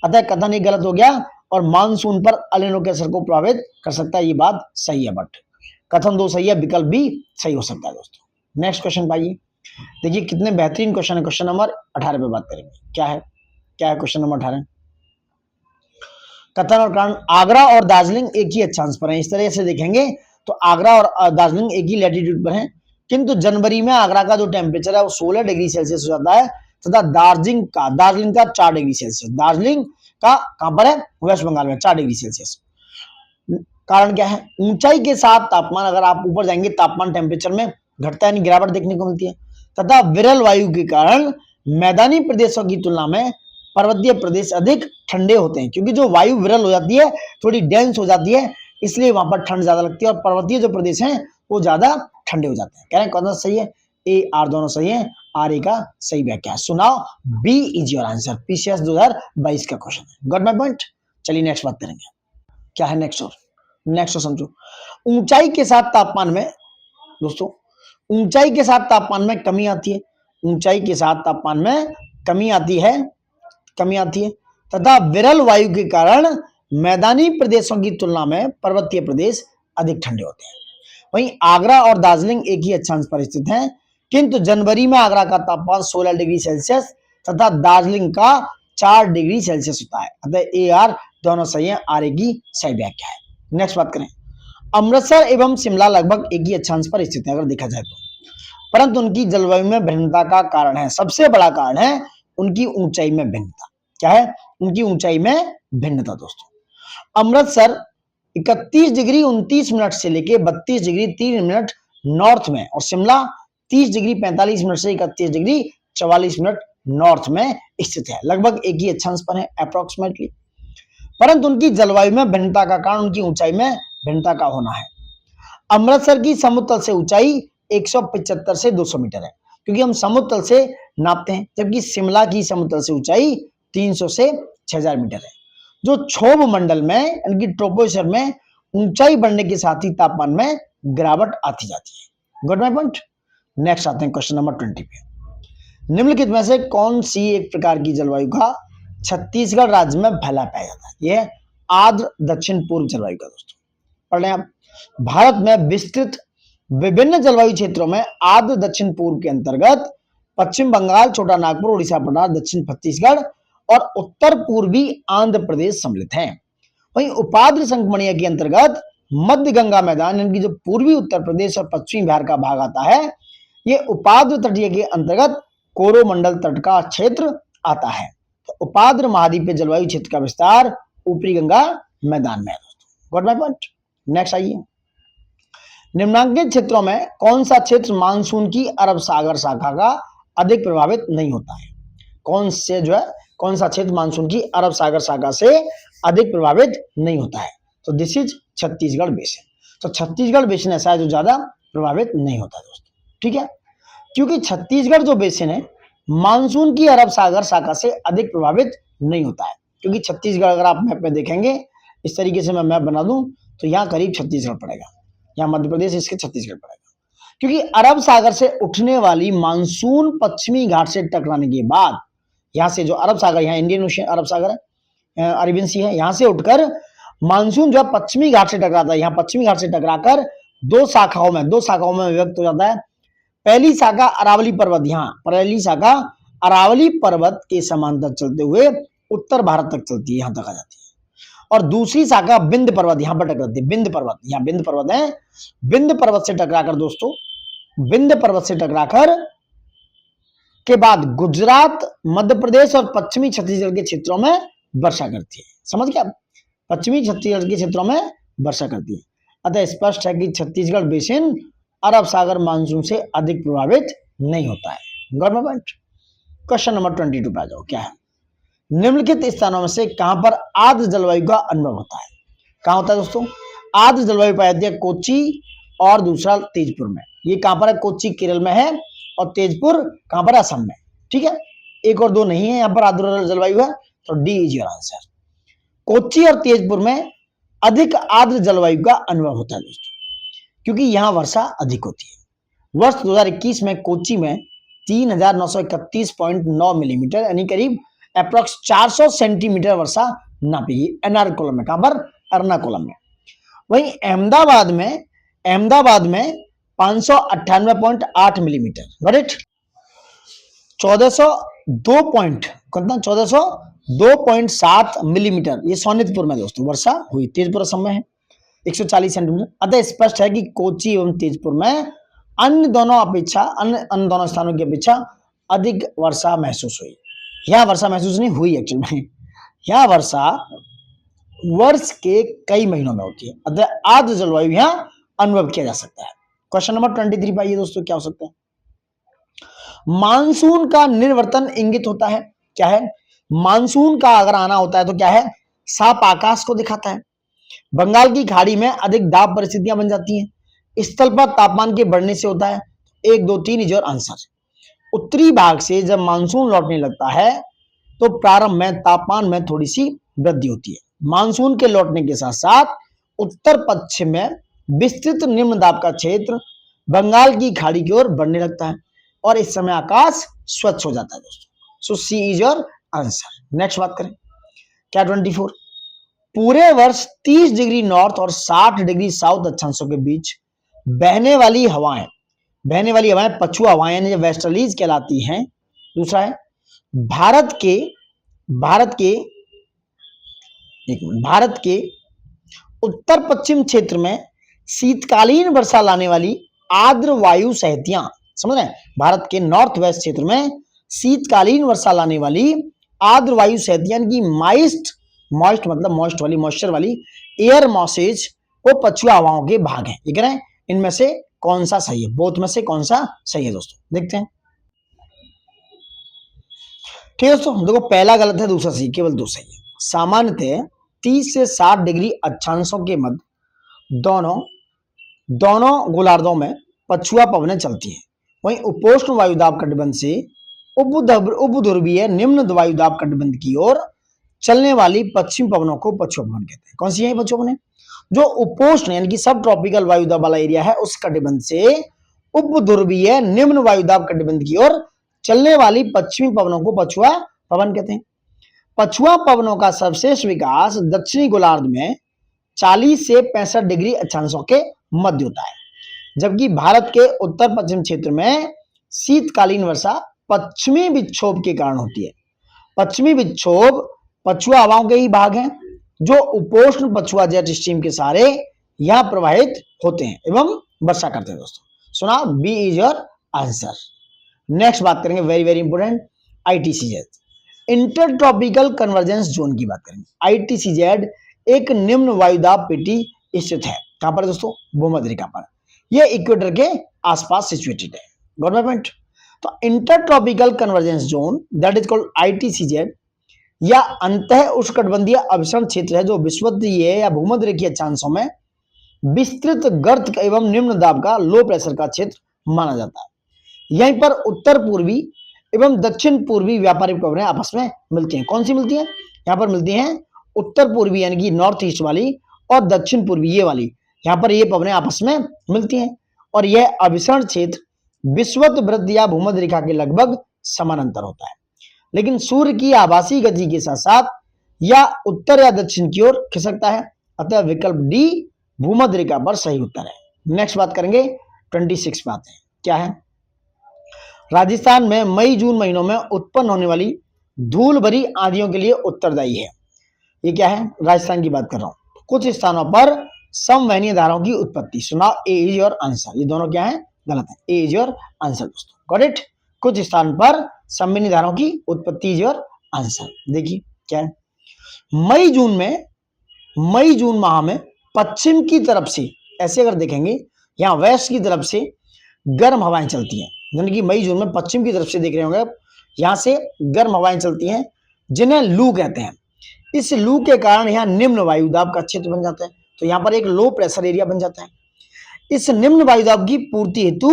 अतः कथन एक गलत हो गया और मानसून पर एल नीनो के असर को प्रभावित कर सकता है, ये बात सही है। बट कथन दो सही है, विकल्प भी सही हो सकता है दोस्तों। नेक्स्ट क्वेश्चन पाइए, देखिए कितने बेहतरीन क्वेश्चन है। क्वेश्चन नंबर 18 पे बात करेंगे। क्या है? क्या है क्वेश्चन नंबर 18? कथन और कारण, आगरा और दार्जिलिंग एक ही अक्षांश पर है। इस तरह से देखेंगे तो आगरा और दार्जिलिंग एक ही लैटिट्यूड पर है, किंतु जनवरी में आगरा का जो टेम्परेचर है वो 16 डिग्री सेल्सियस हो जाता है तथा दार्जिलिंग का 4 डिग्री सेल्सियस। दार्जिलिंग का कहां पर है? वेस्ट बंगाल में, 4 डिग्री सेल्सियस। कारण क्या है? ऊंचाई के साथ तापमान, अगर आप ऊपर जाएंगे तापमान टेम्परेचर में घटता है, गिरावट देखने को मिलती है, तथा विरल वायु के कारण मैदानी प्रदेशों की तुलना में पर्वतीय प्रदेश अधिक ठंडे होते हैं, क्योंकि जो वायु विरल हो जाती है, थोड़ी डेंस हो जाती है, इसलिए वहां पर ठंड ज्यादा लगती है और पर्वतीय जो प्रदेश हैं वो ज्यादा ठंडे हो जाते हैं। कह रहे हैं कौन सा सही है? ए आर दोनों सही है। आर ए का सही व्याख्या है। सुनाओ, B is your answer. PCS 2022 का क्वेश्चन है। Got my point? चलिए नेक्स्ट बात करेंगे। क्या है नेक्स्ट? और नेक्स्ट समझो, ऊंचाई के साथ तापमान में दोस्तों, ऊंचाई के साथ तापमान में कमी आती है, ऊंचाई के साथ तापमान में कमी आती है तथा विरल वायु के कारण मैदानी प्रदेशों की तुलना में पर्वतीय प्रदेश अधिक ठंडे होते हैं। वहीं आगरा और दार्जिलिंग एक ही अक्षांश पर स्थित हैं, किंतु जनवरी में आगरा का तापमान 16 डिग्री सेल्सियस तथा दार्जिलिंग का 4 डिग्री सेल्सियस होता है। अतः ए आर दोनों सही है। आर ए की सही व्याख्या है। नेक्स्ट बात करें, अमृतसर एवं शिमला लगभग एक ही अक्षांश पर स्थित है अगर देखा जाए तो, परंतु उनकी जलवायु में भिन्नता का कारण है, सबसे बड़ा कारण है उनकी ऊंचाई में भिन्नता। क्या है? उनकी ऊंचाई में भिन्नता दोस्तों। अमृतसर 31 डिग्री 29 मिनट से लेके 32 डिग्री 3 मिनट नॉर्थ में, और शिमला 30 डिग्री 45 मिनट से 31 डिग्री 44 मिनट नॉर्थ में स्थित है। लगभग एक ही अक्षांश पर है अप्रोक्सीमेटली, परंतु उनकी जलवायु में भिन्नता का कारण उनकी ऊंचाई में भिन्नता का होना है। अमृतसर की समुद्र तल से ऊंचाई 175 से 200 मीटर है, क्योंकि हम समुद्र तल से नापते हैं, जबकि शिमला की समुद्र तल से ऊंचाई 300 से 6000 मीटर है। जो क्षोभ मंडल में यानी कि ट्रोपोस्फीयर में ऊंचाई बढ़ने के साथ ही तापमान में गिरावट आती जाती है। Got my point? नेक्स्ट आते हैं क्वेश्चन नंबर 20 पे। निम्नलिखित में से कौन सी एक प्रकार की जलवायु का छत्तीसगढ़ राज्य में फैला पाया जाता है? यह आर्द्र दक्षिण पूर्व जलवायु का दोस्तों। पढ़ लें आप। भारत में विस्तृत विभिन्न जलवायु क्षेत्रों में आर्द्र दक्षिण पूर्व के अंतर्गत पश्चिम बंगाल, छोटा नागपुर, उड़ीसा, पठार, दक्षिण छत्तीसगढ़ और उत्तर पूर्वी आंध्र प्रदेश सम्मिलित हैं। वहीं उपाद्र संकमणीय के अंतर्गत मध्य गंगा मैदान यानी कि जो पूर्वी उत्तर प्रदेश और पश्चिमी बिहार का भाग आता है, ये उपाद्र तटीय के अंतर्गत कोरोमंडल तट का क्षेत्र आता है। तो उपाद्र महाद्वीपीय जलवायु क्षेत्र का विस्तार ऊपरी गंगा मैदान में है दोस्तों। Got my point? नेक्स्ट आइए, निम्नांकित क्षेत्रों में कौन सा क्षेत्र मानसून की अरब सागर शाखा का अधिक प्रभावित नहीं होता है। कौन से जो है कौन सा क्षेत्र मानसून की अरब सागर शाखा से अधिक प्रभावित नहीं होता है? तो दिस इज छत्तीसगढ़ बेसिन। तो छत्तीसगढ़ बेसिन ऐसा है जो ज्यादा प्रभावित नहीं होता दोस्तों, ठीक है, क्योंकि छत्तीसगढ़ जो बेसिन है मानसून की अरब सागर शाखा से अधिक प्रभावित नहीं होता है। क्योंकि छत्तीसगढ़ अगर आप मैप में देखेंगे, इस तरीके से मैं मैप बना दूं तो यहाँ करीब छत्तीसगढ़ पड़ेगा, यहाँ मध्य प्रदेश इसके छत्तीसगढ़ पड़ेगा। क्योंकि अरब सागर से उठने वाली मानसून पश्चिमी घाट से टकराने के बाद, यहाँ से जो अरब सागर, यहाँ इंडियन ओशियन अरब सागर है, अरेबियन सी है, यहाँ से उठकर मानसून जो पश्चिमी घाट से टकराता है, यहाँ पश्चिमी घाट से टकराकर दो शाखाओं में विभक्त हो जाता है। पहली शाखा अरावली पर्वत, यहाँ पहली शाखा अरावली पर्वत के समांतर चलते हुए उत्तर भारत तक चलती है, यहाँ तक आ जाती है। और दूसरी शाखा विंध्य पर्वत यहाँ पर टकराती है, विंध्य पर्वत, यहाँ विंध्य पर्वत है, विंध्य पर्वत से टकराकर दोस्तों, विंध्य पर्वत से टकराकर के बाद गुजरात, मध्य प्रदेश और पश्चिमी छत्तीसगढ़ के क्षेत्रों में वर्षा करती है। समझ गया? पश्चिमी छत्तीसगढ़ के क्षेत्रों में वर्षा करती है। अतः स्पष्ट है कि छत्तीसगढ़ बेसिन अरब सागर मानसून से अधिक प्रभावित नहीं होता है। गवर्नमेंट क्वेश्चन नंबर 22 पे आ जाओ, क्या है? निम्नलिखित स्थानों में से कहां पर आर्द्र जलवायु का अनुभव होता है? कहां होता है दोस्तों? आर्द्र जलवायु पाई जाती है कोच्चि और दूसरा तेजपुर में। ये कहां पर है? कोच्चि केरल में है और तेजपुर कहां पर? असम में, ठीक है। एक और दो नहीं है यहाँ पर आर्द्र जलवायु है, तो D is your answer. Kochi और तेजपुर में अधिक आर्द्र जलवायु का अनुभव होता है दोस्तों, क्योंकि यहाँ वर्षा अधिक होती है। वर्ष 2021 में कोच्चि में 3931.9 मिलीमीटर यानी करीब अप्रोक्स 400 सेंटीमीटर वर्षा नापी गई एर्नाकुलम में। कहां पर? एर्नाकुलम में। वहीं अहमदाबाद में 598.8 मिलीमीटर, गॉट 1402.7 मिलीमीटर ये सोनितपुर में दोस्तों वर्षा हुई। तेजपुर असम में है 140 सेंटीमीटर। अतः स्पष्ट है कि कोच्चि एवं तेजपुर में अन्य दोनों स्थानों की अपेक्षा अधिक वर्षा महसूस हुई। यहाँ वर्षा महसूस नहीं हुई, एक्चुअल में यहाँ वर्षा वर्ष के कई महीनों में होती है। अतः आर्द्र जलवायु यहाँ अनुभव किया जा सकता है। क्वेश्चन नंबर 23 पाइए दोस्तों, क्या हो सकता है? मानसून का निर्वर्तन इंगित होता है, क्या है? मानसून का अगर आना होता है तो क्या है? साफ आकाश को दिखाता है। बंगाल की खाड़ी में अधिक दाब परिस्थितियां बन जाती हैं। स्थल पर तापमान के बढ़ने से होता है। 1, 2, 3 इज योर आंसर। उत्तरी भाग से जब मानसून लौटने लगता है तो प्रारंभ में तापमान में थोड़ी सी वृद्धि होती है। मानसून के लौटने के साथ साथ उत्तर पश्चिम में विस्तृत निम्न दाब का क्षेत्र बंगाल की खाड़ी की ओर बढ़ने लगता है और इस समय आकाश स्वच्छ हो जाता है दोस्तों। सो C is your answer. Next बात करें, क्या 24 पूरे वर्ष 30 डिग्री नॉर्थ और 60 डिग्री साउथ अक्षांशों के बीच बहने वाली हवाएं पछुआ हवाएं यानी वेस्टर्लीज कहलाती हैं। दूसरा है भारत के उत्तर पश्चिम क्षेत्र में शीतकालीन वर्षा लाने वाली आर्द्र वायु सहितियां, समझ रहे हैं? भारत के नॉर्थ वेस्ट क्षेत्र में शीतकालीन वर्षा लाने वाली आर्द्र वायु सहितियां की मॉइस्चर वाली एयर मॉसेज वो पछुआ हवाओं के भाग हैं। ये कह रहे हैं इनमें से कौन सा सही है? बोथ में से कौन सा सही है दोस्तों? देखते हैं। ठीक है दोस्तों, देखो पहला गलत है, दूसरा सही, केवल दो सही है। सामान्यतः 30 से 60 डिग्री अक्षांशों के मध्य दोनों गोलार्धों में पछुआ पवनें चलती हैं। वहीं उपोष्ण वायुदाब कटिबंध से उपध्रुवीय निम्न वायुदाब कटिबंध की ओर चलने वाली पश्चिम पवनों को पछुआ पवन कहते हैं। कौन सी है पछुआ पवनें? जो उपोष्ण यानी कि सब ट्रॉपिकल वायुदाब वाला एरिया है उस कटिबंध से उपध्रुवीय निम्न वायुदाब कटिबंध की ओर चलने वाली पश्चिमी पवनों को पछुआ पवन कहते हैं। पछुआ पवनों का सर्वश्रेष्ठ विकास दक्षिणी गोलार्ध में 40 से 65 डिग्री अक्षांशों के मध्य होता है, जबकि भारत के उत्तर पश्चिम क्षेत्र में शीतकालीन वर्षा पश्चिमी विक्षोभ के कारण होती है। पश्चिमी विक्षोभ पछुआ हवाओं के ही भाग हैं जो उपोष्ण पछुआ जेट स्ट्रीम के सहारे यहां प्रवाहित होते हैं एवं वर्षा करते हैं दोस्तों। सुना, B is your answer. Next बात करेंगे, very very important, ITCZ, inter tropical convergence zone की बात करेंगे। आईटीसीजेड एक निम्न वायुदाब पेटी स्थित है। कहां पर दोस्तों? भूमध्य रेखा पर। यह इक्वेटर के आसपास सिचुएटेड है। गवर्नमेंट तो inter tropical convergence zone that is called ITCZ या अंतः उष्णकटिबंधीय अभिसरण क्षेत्र है जो विषुवतीय या भूमध्य रेखीय अक्षांशों में विस्तृत गर्त एवं निम्न दाब का लो प्रेशर का क्षेत्र माना जाता है। यहीं पर उत्तर पूर्वी एवं दक्षिण पूर्वी व्यापारिक पवनें आपस में मिलती हैं। कौन सी मिलती हैं? यहाँ पर मिलती हैं उत्तर पूर्वी यानी कि नॉर्थ ईस्ट वाली और दक्षिण पूर्वी ये वाली, यहाँ पर ये पवनें आपस में मिलती हैं और यह अभिसरण क्षेत्र विषुवत वृत्त या भूमध्य रेखा के लगभग समानांतर होता है, लेकिन सूर्य की आभासी गति के साथ साथ या उत्तर या दक्षिण की ओर खिसकता है। अतः विकल्प डी भूमध्य रेखा पर सही उत्तर है। नेक्स्ट बात करेंगे 26 बात है। क्या है? राजस्थान में मई जून महीनों में उत्पन्न होने वाली धूल भरी आंधियों के लिए उत्तरदायी है। ये क्या है? राजस्थान की बात कर रहा हूं। कुछ स्थानों पर समवहनीय धाराओं की उत्पत्ति। सुनाओ, ए इज योर आंसर। ये दोनों क्या है? गलत है। ए इज योर आंसर दोस्तों, गॉट इट। कुछ स्थान पर समवहनीय धाराओं की उत्पत्ति इज योर आंसर। देखिए क्या है, मई जून माह में पश्चिम की तरफ से, ऐसे अगर देखेंगे यहाँ वेस्ट की तरफ से गर्म हवाएं चलती हैं, यानी कि मई जून में पश्चिम की तरफ से देख रहे होंगे आप, यहाँ से गर्म हवाएं चलती हैं जिन्हें लू कहते हैं। इस लू के कारण यहाँ निम्न वायुदाब का क्षेत्र बन जाता है, तो यहाँ पर एक लो प्रेशर एरिया बन जाता है। इस निम्न वायुदाब की पूर्ति हेतु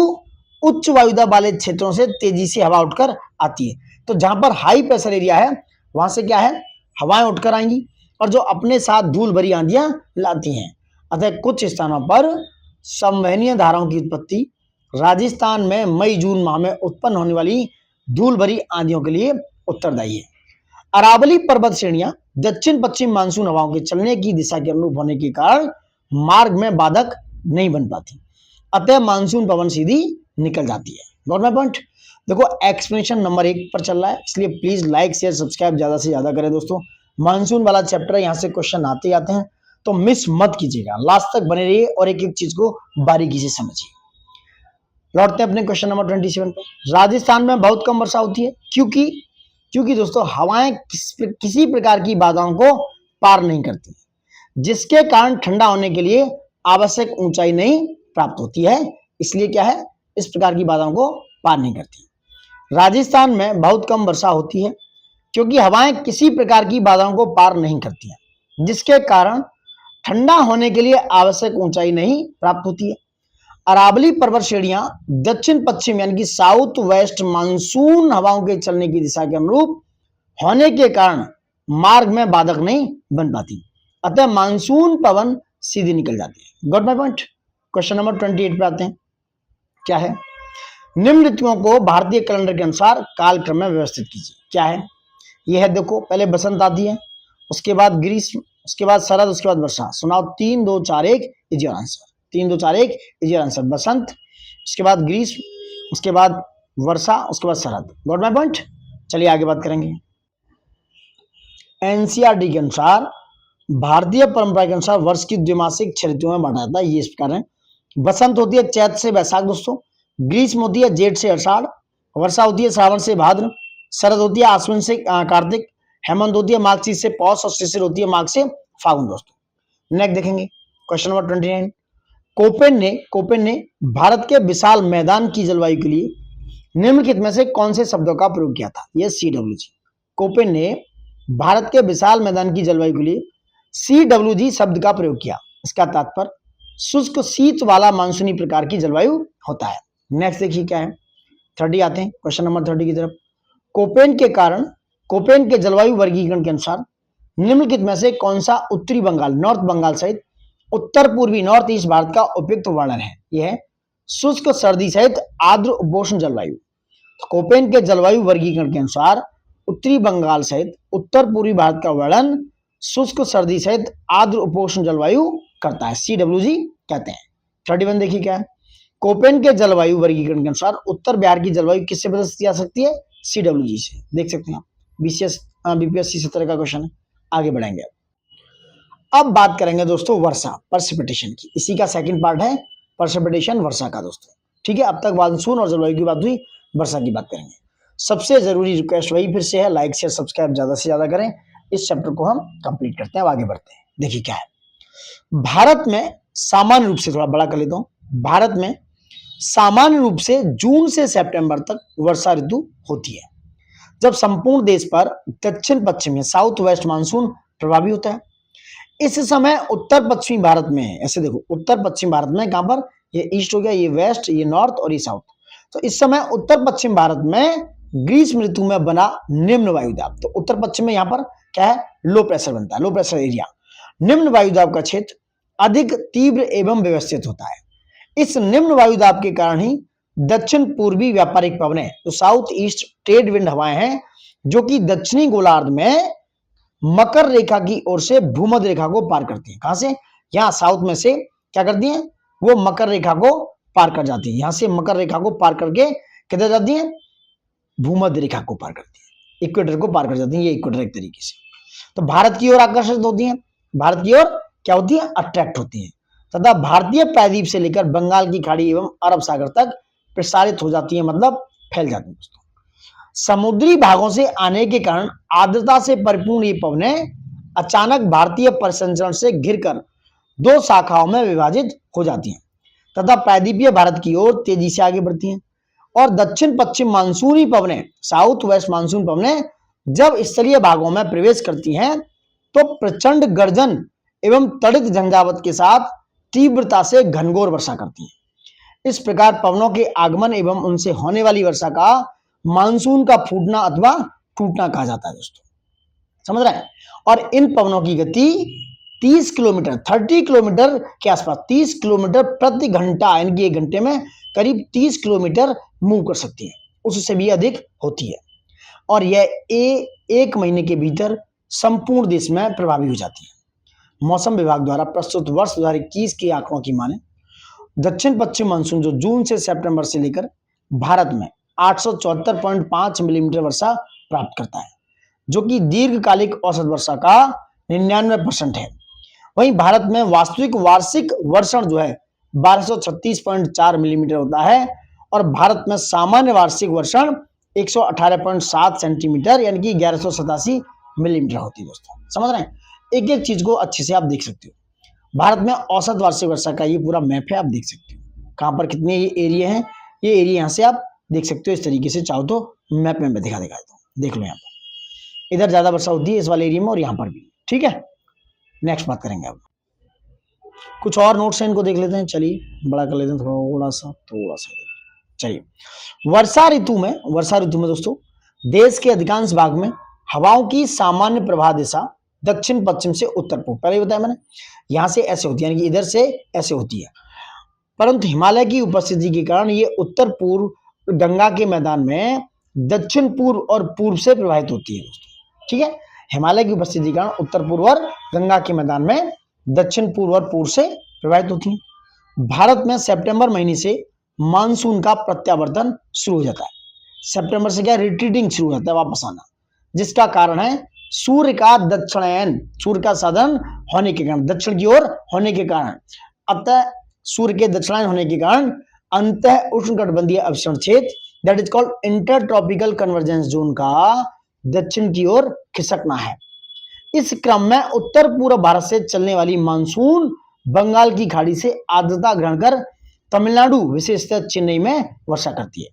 उच्च वायुदाब वाले क्षेत्रों से तेजी से हवा उठकर आती है। तो जहां पर हाई प्रेशर एरिया है वहां से क्या है? हवाएं उठकर आएंगी और जो अपने साथ धूल भरी आंधियां लाती हैं। अतः कुछ स्थानों पर संवहनीय धाराओं की उत्पत्ति राजस्थान में मई जून माह में उत्पन्न होने वाली धूल भरी आंधियों के लिए उत्तरदायी है। अरावली पर्वत श्रेणियां दक्षिण पश्चिम मानसून हवाओं के चलने की दिशा के अनुरूप होने के कारण मार्ग में बाधक नहीं बन पाती, अतः मानसून पवन सीधी निकल जाती है। Got my point? देखो एक्सप्लेनेशन नंबर 1 पर चल रहा है, इसलिए प्लीज लाइक शेयर सब्सक्राइब ज्यादा से ज्यादा करें दोस्तों। मानसून वाला चैप्टर यहाँ से क्वेश्चन आते आते हैं, तो मिस मत कीजिएगा, लास्ट तक बने रहिए और एक एक चीज को बारीकी से समझिए। लौटते हैं अपने क्वेश्चन नंबर 27 पर। राजस्थान में बहुत कम वर्षा होती है क्योंकि दोस्तों हवाएं किसी प्रकार की बाधाओं को पार नहीं करती, जिसके कारण ठंडा होने के लिए आवश्यक ऊंचाई नहीं प्राप्त होती है। इसलिए क्या है? इस प्रकार की बाधाओं को पार नहीं करती। राजस्थान में बहुत कम वर्षा होती है क्योंकि हवाएं किसी प्रकार की बाधाओं को पार नहीं करती हैं, जिसके कारण ठंडा होने के लिए आवश्यक ऊंचाई नहीं प्राप्त होती है। अरावली पर्वत श्रेणियां दक्षिण पश्चिम यानी कि साउथ वेस्ट मानसून हवाओं के चलने की दिशा के अनुरूप होने के कारण मार्ग में बाधक नहीं बन पाती, अतः मानसून पवन सीधी निकल जाती है। Got my point? Question number 28 पे आते हैं। क्या है? निम्न ऋतुओं को भारतीय कैलेंडर के अनुसार कालक्रम में व्यवस्थित कीजिए। क्या है? यह है, देखो पहले बसंत आती है, उसके बाद ग्रीष्म, उसके बाद शरद, उसके बाद वर्षा। सुनाओ, 3 2 4 1 is your answer. 3 2 4 1 is your answer. बसंत, उसके बाद ग्रीष्म, उसके बाद वर्षा, उसके बाद शरद। Got my point? चलिए आगे बात करेंगे। एनसीईआरटी के अनुसार भारतीय परंपरा के अनुसार वर्ष की द्विमासिक 6 ऋतुओं में बांटा जाता है। ये इस प्रकार है। बसंत होती है चैत से वैशाख दोस्तों, ग्रीष्म होती है जेठ से आषाढ़, वर्षा होती है श्रावण से भाद्र, शरद होती है आश्विन से कार्तिक, हेमंत होती है मार्गशीर्ष से पौष और शिशिर होती है माघ से फागुन दोस्तों। नेक्स्ट देखेंगे क्वेश्चन नंबर 29। कोपेन ने भारत के विशाल मैदान की जलवायु के लिए निम्नलिखित में से कौन से शब्दों का प्रयोग किया था? ये CWG। कोपेन ने भारत के विशाल मैदान की जलवायु के लिए CWG शब्द का प्रयोग किया। इसका तात्पर्य शुष्क शीत वाला मानसूनी प्रकार की जलवायु होता है। नेक्स्ट देखिए क्या है, 30 आते हैं क्वेश्चन नंबर 30 की तरफ। कोपेन के जलवायु वर्गीकरण के अनुसार निम्नलिखित में से कौन सा उत्तरी बंगाल, नॉर्थ बंगाल सहित उत्तर पूर्वी नॉर्थ ईस्ट भारत का उपयुक्त वर्णन है? यह है शुष्क सर्दी सहित आर्द्र उपोष्ण जलवायु। कोपेन के जलवायु वर्गीकरण के अनुसार उत्तरी बंगाल सहित उत्तर पूर्वी भारत का वर्णन शुष्क सर्दी सहित आर्द्र उपोष्ण जलवायु करता है, CWG कहते हैं। 31 देखिए क्या है, कोपेन के जलवायु वर्गीकरण के अनुसार उत्तर बिहार की जलवायु किससे बदल जा सकती है? CWG से। देख सकते हैं आप, BPSC 17 का क्वेश्चन है। आगे बढ़ेंगे। अब बात करेंगे दोस्तों वर्षा, प्रेसिपिटेशन की। इसी का सेकंड पार्ट है प्रेसिपिटेशन, वर्षा का दोस्तों। ठीक है, अब तक मानसून और जलवायु की बात हुई, वर्षा की बात करेंगे। सबसे जरूरी रिक्वेस्ट वही फिर से है, लाइक शेयर सब्सक्राइब ज्यादा से ज्यादा करें। इस चैप्टर को हम कंप्लीट करते हैं, अब आगे बढ़ते हैं। देखिए क्या है, भारत में सामान्य रूप से, थोड़ा बड़ा कर लेता हूं, भारत में सामान्य रूप से जून से सितंबर तक वर्षा ऋतु होती है, जब संपूर्ण देश पर दक्षिण पश्चिम या साउथ वेस्ट मानसून प्रभावी होता है। इस समय उत्तर पश्चिमी भारत में, ऐसे देखो उत्तर पश्चिम भारत में, कहां पर, ये ईस्ट हो गया, ये वेस्ट, ये नॉर्थ और ये साउथ। तो इस समय उत्तर पश्चिम भारत में ग्रीष्म ऋतु में बना निम्न वायुदाब, तो उत्तर पश्चिम में यहाँ पर क्या है, लो प्रेशर बनता है, लो प्रेशर एरिया। निम्न वायुदाब का क्षेत्र अधिक तीव्र एवं व्यवस्थित होता है। इस निम्न वायुदाब के कारण ही दक्षिण पूर्वी व्यापारिक पवनें, तो साउथ ईस्ट ट्रेड विंड हवाएं हैं, जो कि दक्षिणी गोलार्ध में मकर रेखा की ओर से भूमध्य रेखा को पार करती है। कहां से, यहां साउथ में से क्या करती हैं, वो मकर रेखा को पार कर जाती है। यहां से मकर रेखा को पार करके किधर जाती है, भूमध्य रेखा को पार करती है, इक्वेटर को पार कर जाती है, ये इक्वेटर एक तरीके से। तो भारत की ओर आकर्षित होती है, भारत की ओर क्या होती है, अट्रैक्ट होती है, तथा भारतीय प्रायद्वीप से लेकर बंगाल की खाड़ी एवं अरब सागर तक प्रसारित हो जाती है, मतलब फैल जाती है दोस्तों। समुद्री भागों से आने के कारण आर्द्रता से परिपूर्ण ये पवनें अचानक भारतीय परिसंचरण से घिरकर दो शाखाओं में विभाजित हो जाती हैं तथा प्रायद्वीपीय भारत की ओर तेजी से आगे बढ़ती हैं। और दक्षिण पश्चिम मानसूनी पवनें, साउथ वेस्ट मानसून पवनें जब स्थलीय भागों में प्रवेश करती हैं तो प्रचंड गर्जन एवं तड़ित झंझावत के साथ तीव्रता से घनघोर वर्षा करती हैं। इस प्रकार पवनों के आगमन एवं उनसे होने वाली वर्षा का मानसून का फूटना अथवा टूटना कहा जाता है दोस्तों, समझ रहे हैं। और इन पवनों की गति 30 किलोमीटर 30 किलोमीटर के आसपास, 30 किलोमीटर प्रति घंटा, यानी कि एक घंटे में करीब 30 किलोमीटर मूव कर सकती है, उससे भी अधिक होती है। और यह एक महीने के भीतर संपूर्ण देश में प्रभावी हो जाती है। मौसम विभाग द्वारा प्रस्तुत वर्ष 2021 के आंकड़ों की माने दक्षिण पश्चिम मानसून जो जून से सितंबर से लेकर भारत में 874.5 मिलीमीटर वर्षा प्राप्त करता है, जो कि दीर्घकालिक औसत वर्षा का 99% है। वहीं भारत में वास्तविक वार्षिक वर्षण जो है 1236.4 मिलीमीटर होता है और भारत में सामान्य वार्षिक वर्षण 118.7 सेंटीमीटर यानी कि 1187 मिलीमीटर होती है दोस्तों, समझ रहे हैं। एक एक चीज को अच्छे से आप देख सकते हो। भारत में औसत वार्षिक वर्षा का ये पूरा मैप है, आप देख सकते हो कहां पर कितने ये एरिया हैं। ये एरिया यहाँ से आप देख सकते हो, इस तरीके से चाहो तो मैप में मैं दिखा देता हूँ, देख लो यहाँ पर इधर ज्यादा वर्षा होती है इस वाले एरिया में और यहाँ पर भी, ठीक है। नेक्स्ट बात करेंगे अब, कुछ और नोट्स हैं इनको देख लेते हैं, चलिए बड़ा कर लेते हैं थोड़ा सा। चलिए वर्षा ऋतु में दोस्तों देश के अधिकांश भाग में हवाओं की सामान्य प्रवाह दिशा दक्षिण पश्चिम से उत्तर पूर्व, पहले बताया मैंने, यहां से ऐसे होती है, यानी कि इधर से ऐसे होती है। परंतु हिमालय की उपस्थिति के कारण ये उत्तर पूर्व गंगा के मैदान में दक्षिण पूर्व और पूर्व से प्रवाहित होती है दोस्तों, ठीक है। हिमालय की उपस्थिति के कारण उत्तर पूर्व और गंगा के मैदान में दक्षिण पूर्व और पूर्व से प्रवाहित होती है। भारत में सितंबर महीने से मानसून का प्रत्यावर्तन शुरू हो जाता है। सितंबर से क्या, रिट्रीटिंग शुरू हो जाता है, वापस आना, जिसका कारण है सूर्य का दक्षिणायन, सूर्य का साधन होने के कारण, दक्षिण की ओर होने के कारण, अतः सूर्य के दक्षिणायन होने के कारण अंतः उष्णकटिबंधीय अभिसरण क्षेत्र that is called intertropical convergence zone का दक्षिण की ओर खिसकना है। इस क्रम में उत्तर पूर्व भारत से चलने वाली मानसून बंगाल की खाड़ी से आर्द्रता ग्रहण कर तमिलनाडु विशेषतः चेन्नई में वर्षा करती है।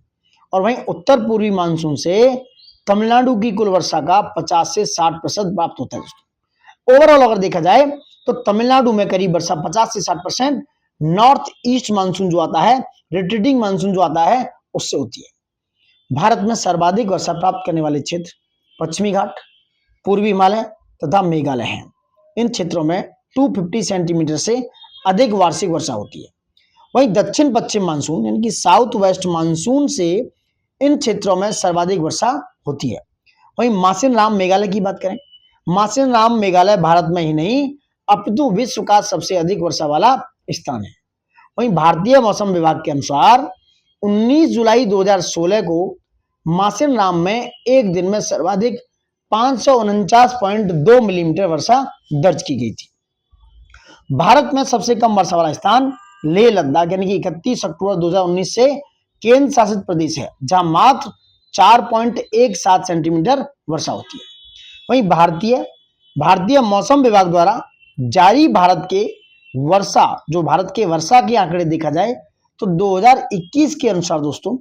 और वहीं उत्तर पूर्वी मानसून से तमिलनाडु की कुल वर्षा का 50 से 60% प्राप्त होता है दोस्तों। ओवरऑल अगर देखा जाए तो तमिलनाडु में करीब वर्षा 50 से 60% नॉर्थ ईस्ट मानसून जो आता है, रिट्रीटिंग मानसून जो आता है, उससे होती है। भारत में सर्वाधिक वर्षा प्राप्त करने वाले क्षेत्र पश्चिमी घाट, पूर्वी हिमालय तथा मेघालय हैं। इन क्षेत्रों में 250 सेंटीमीटर से अधिक वार्षिक वर्षा होती है। वहीं दक्षिण पश्चिम मानसून यानी कि साउथ वेस्ट मानसून से इन क्षेत्रों में सर्वाधिक वर्षा होती है। वहीं मासिन राम मेघालय की बात करें, मासिन राम मेघालय भारत में ही नहीं अपितु विश्व का सबसे अधिक वर्षा वाला स्थान है। वहीं भारतीय मौसम विभाग के अनुसार 19 जुलाई 2016 को मासिन राम में एक दिन में सर्वाधिक 549.2 मिलीमीटर वर्षा दर्ज की गई थी। भारत में सबसे कम वर्षा वाला स्थान लेह लद्दाख यानी कि 31 अक्टूबर 2019 से केंद्र शासित प्रदेश है, जहां मात्र 4.17 सेंटीमीटर वर्षा होती है। वहीं भारतीय मौसम विभाग द्वारा जारी भारत के वर्षा के आंकड़े देखा जाए तो 2021 के अनुसार दोस्तों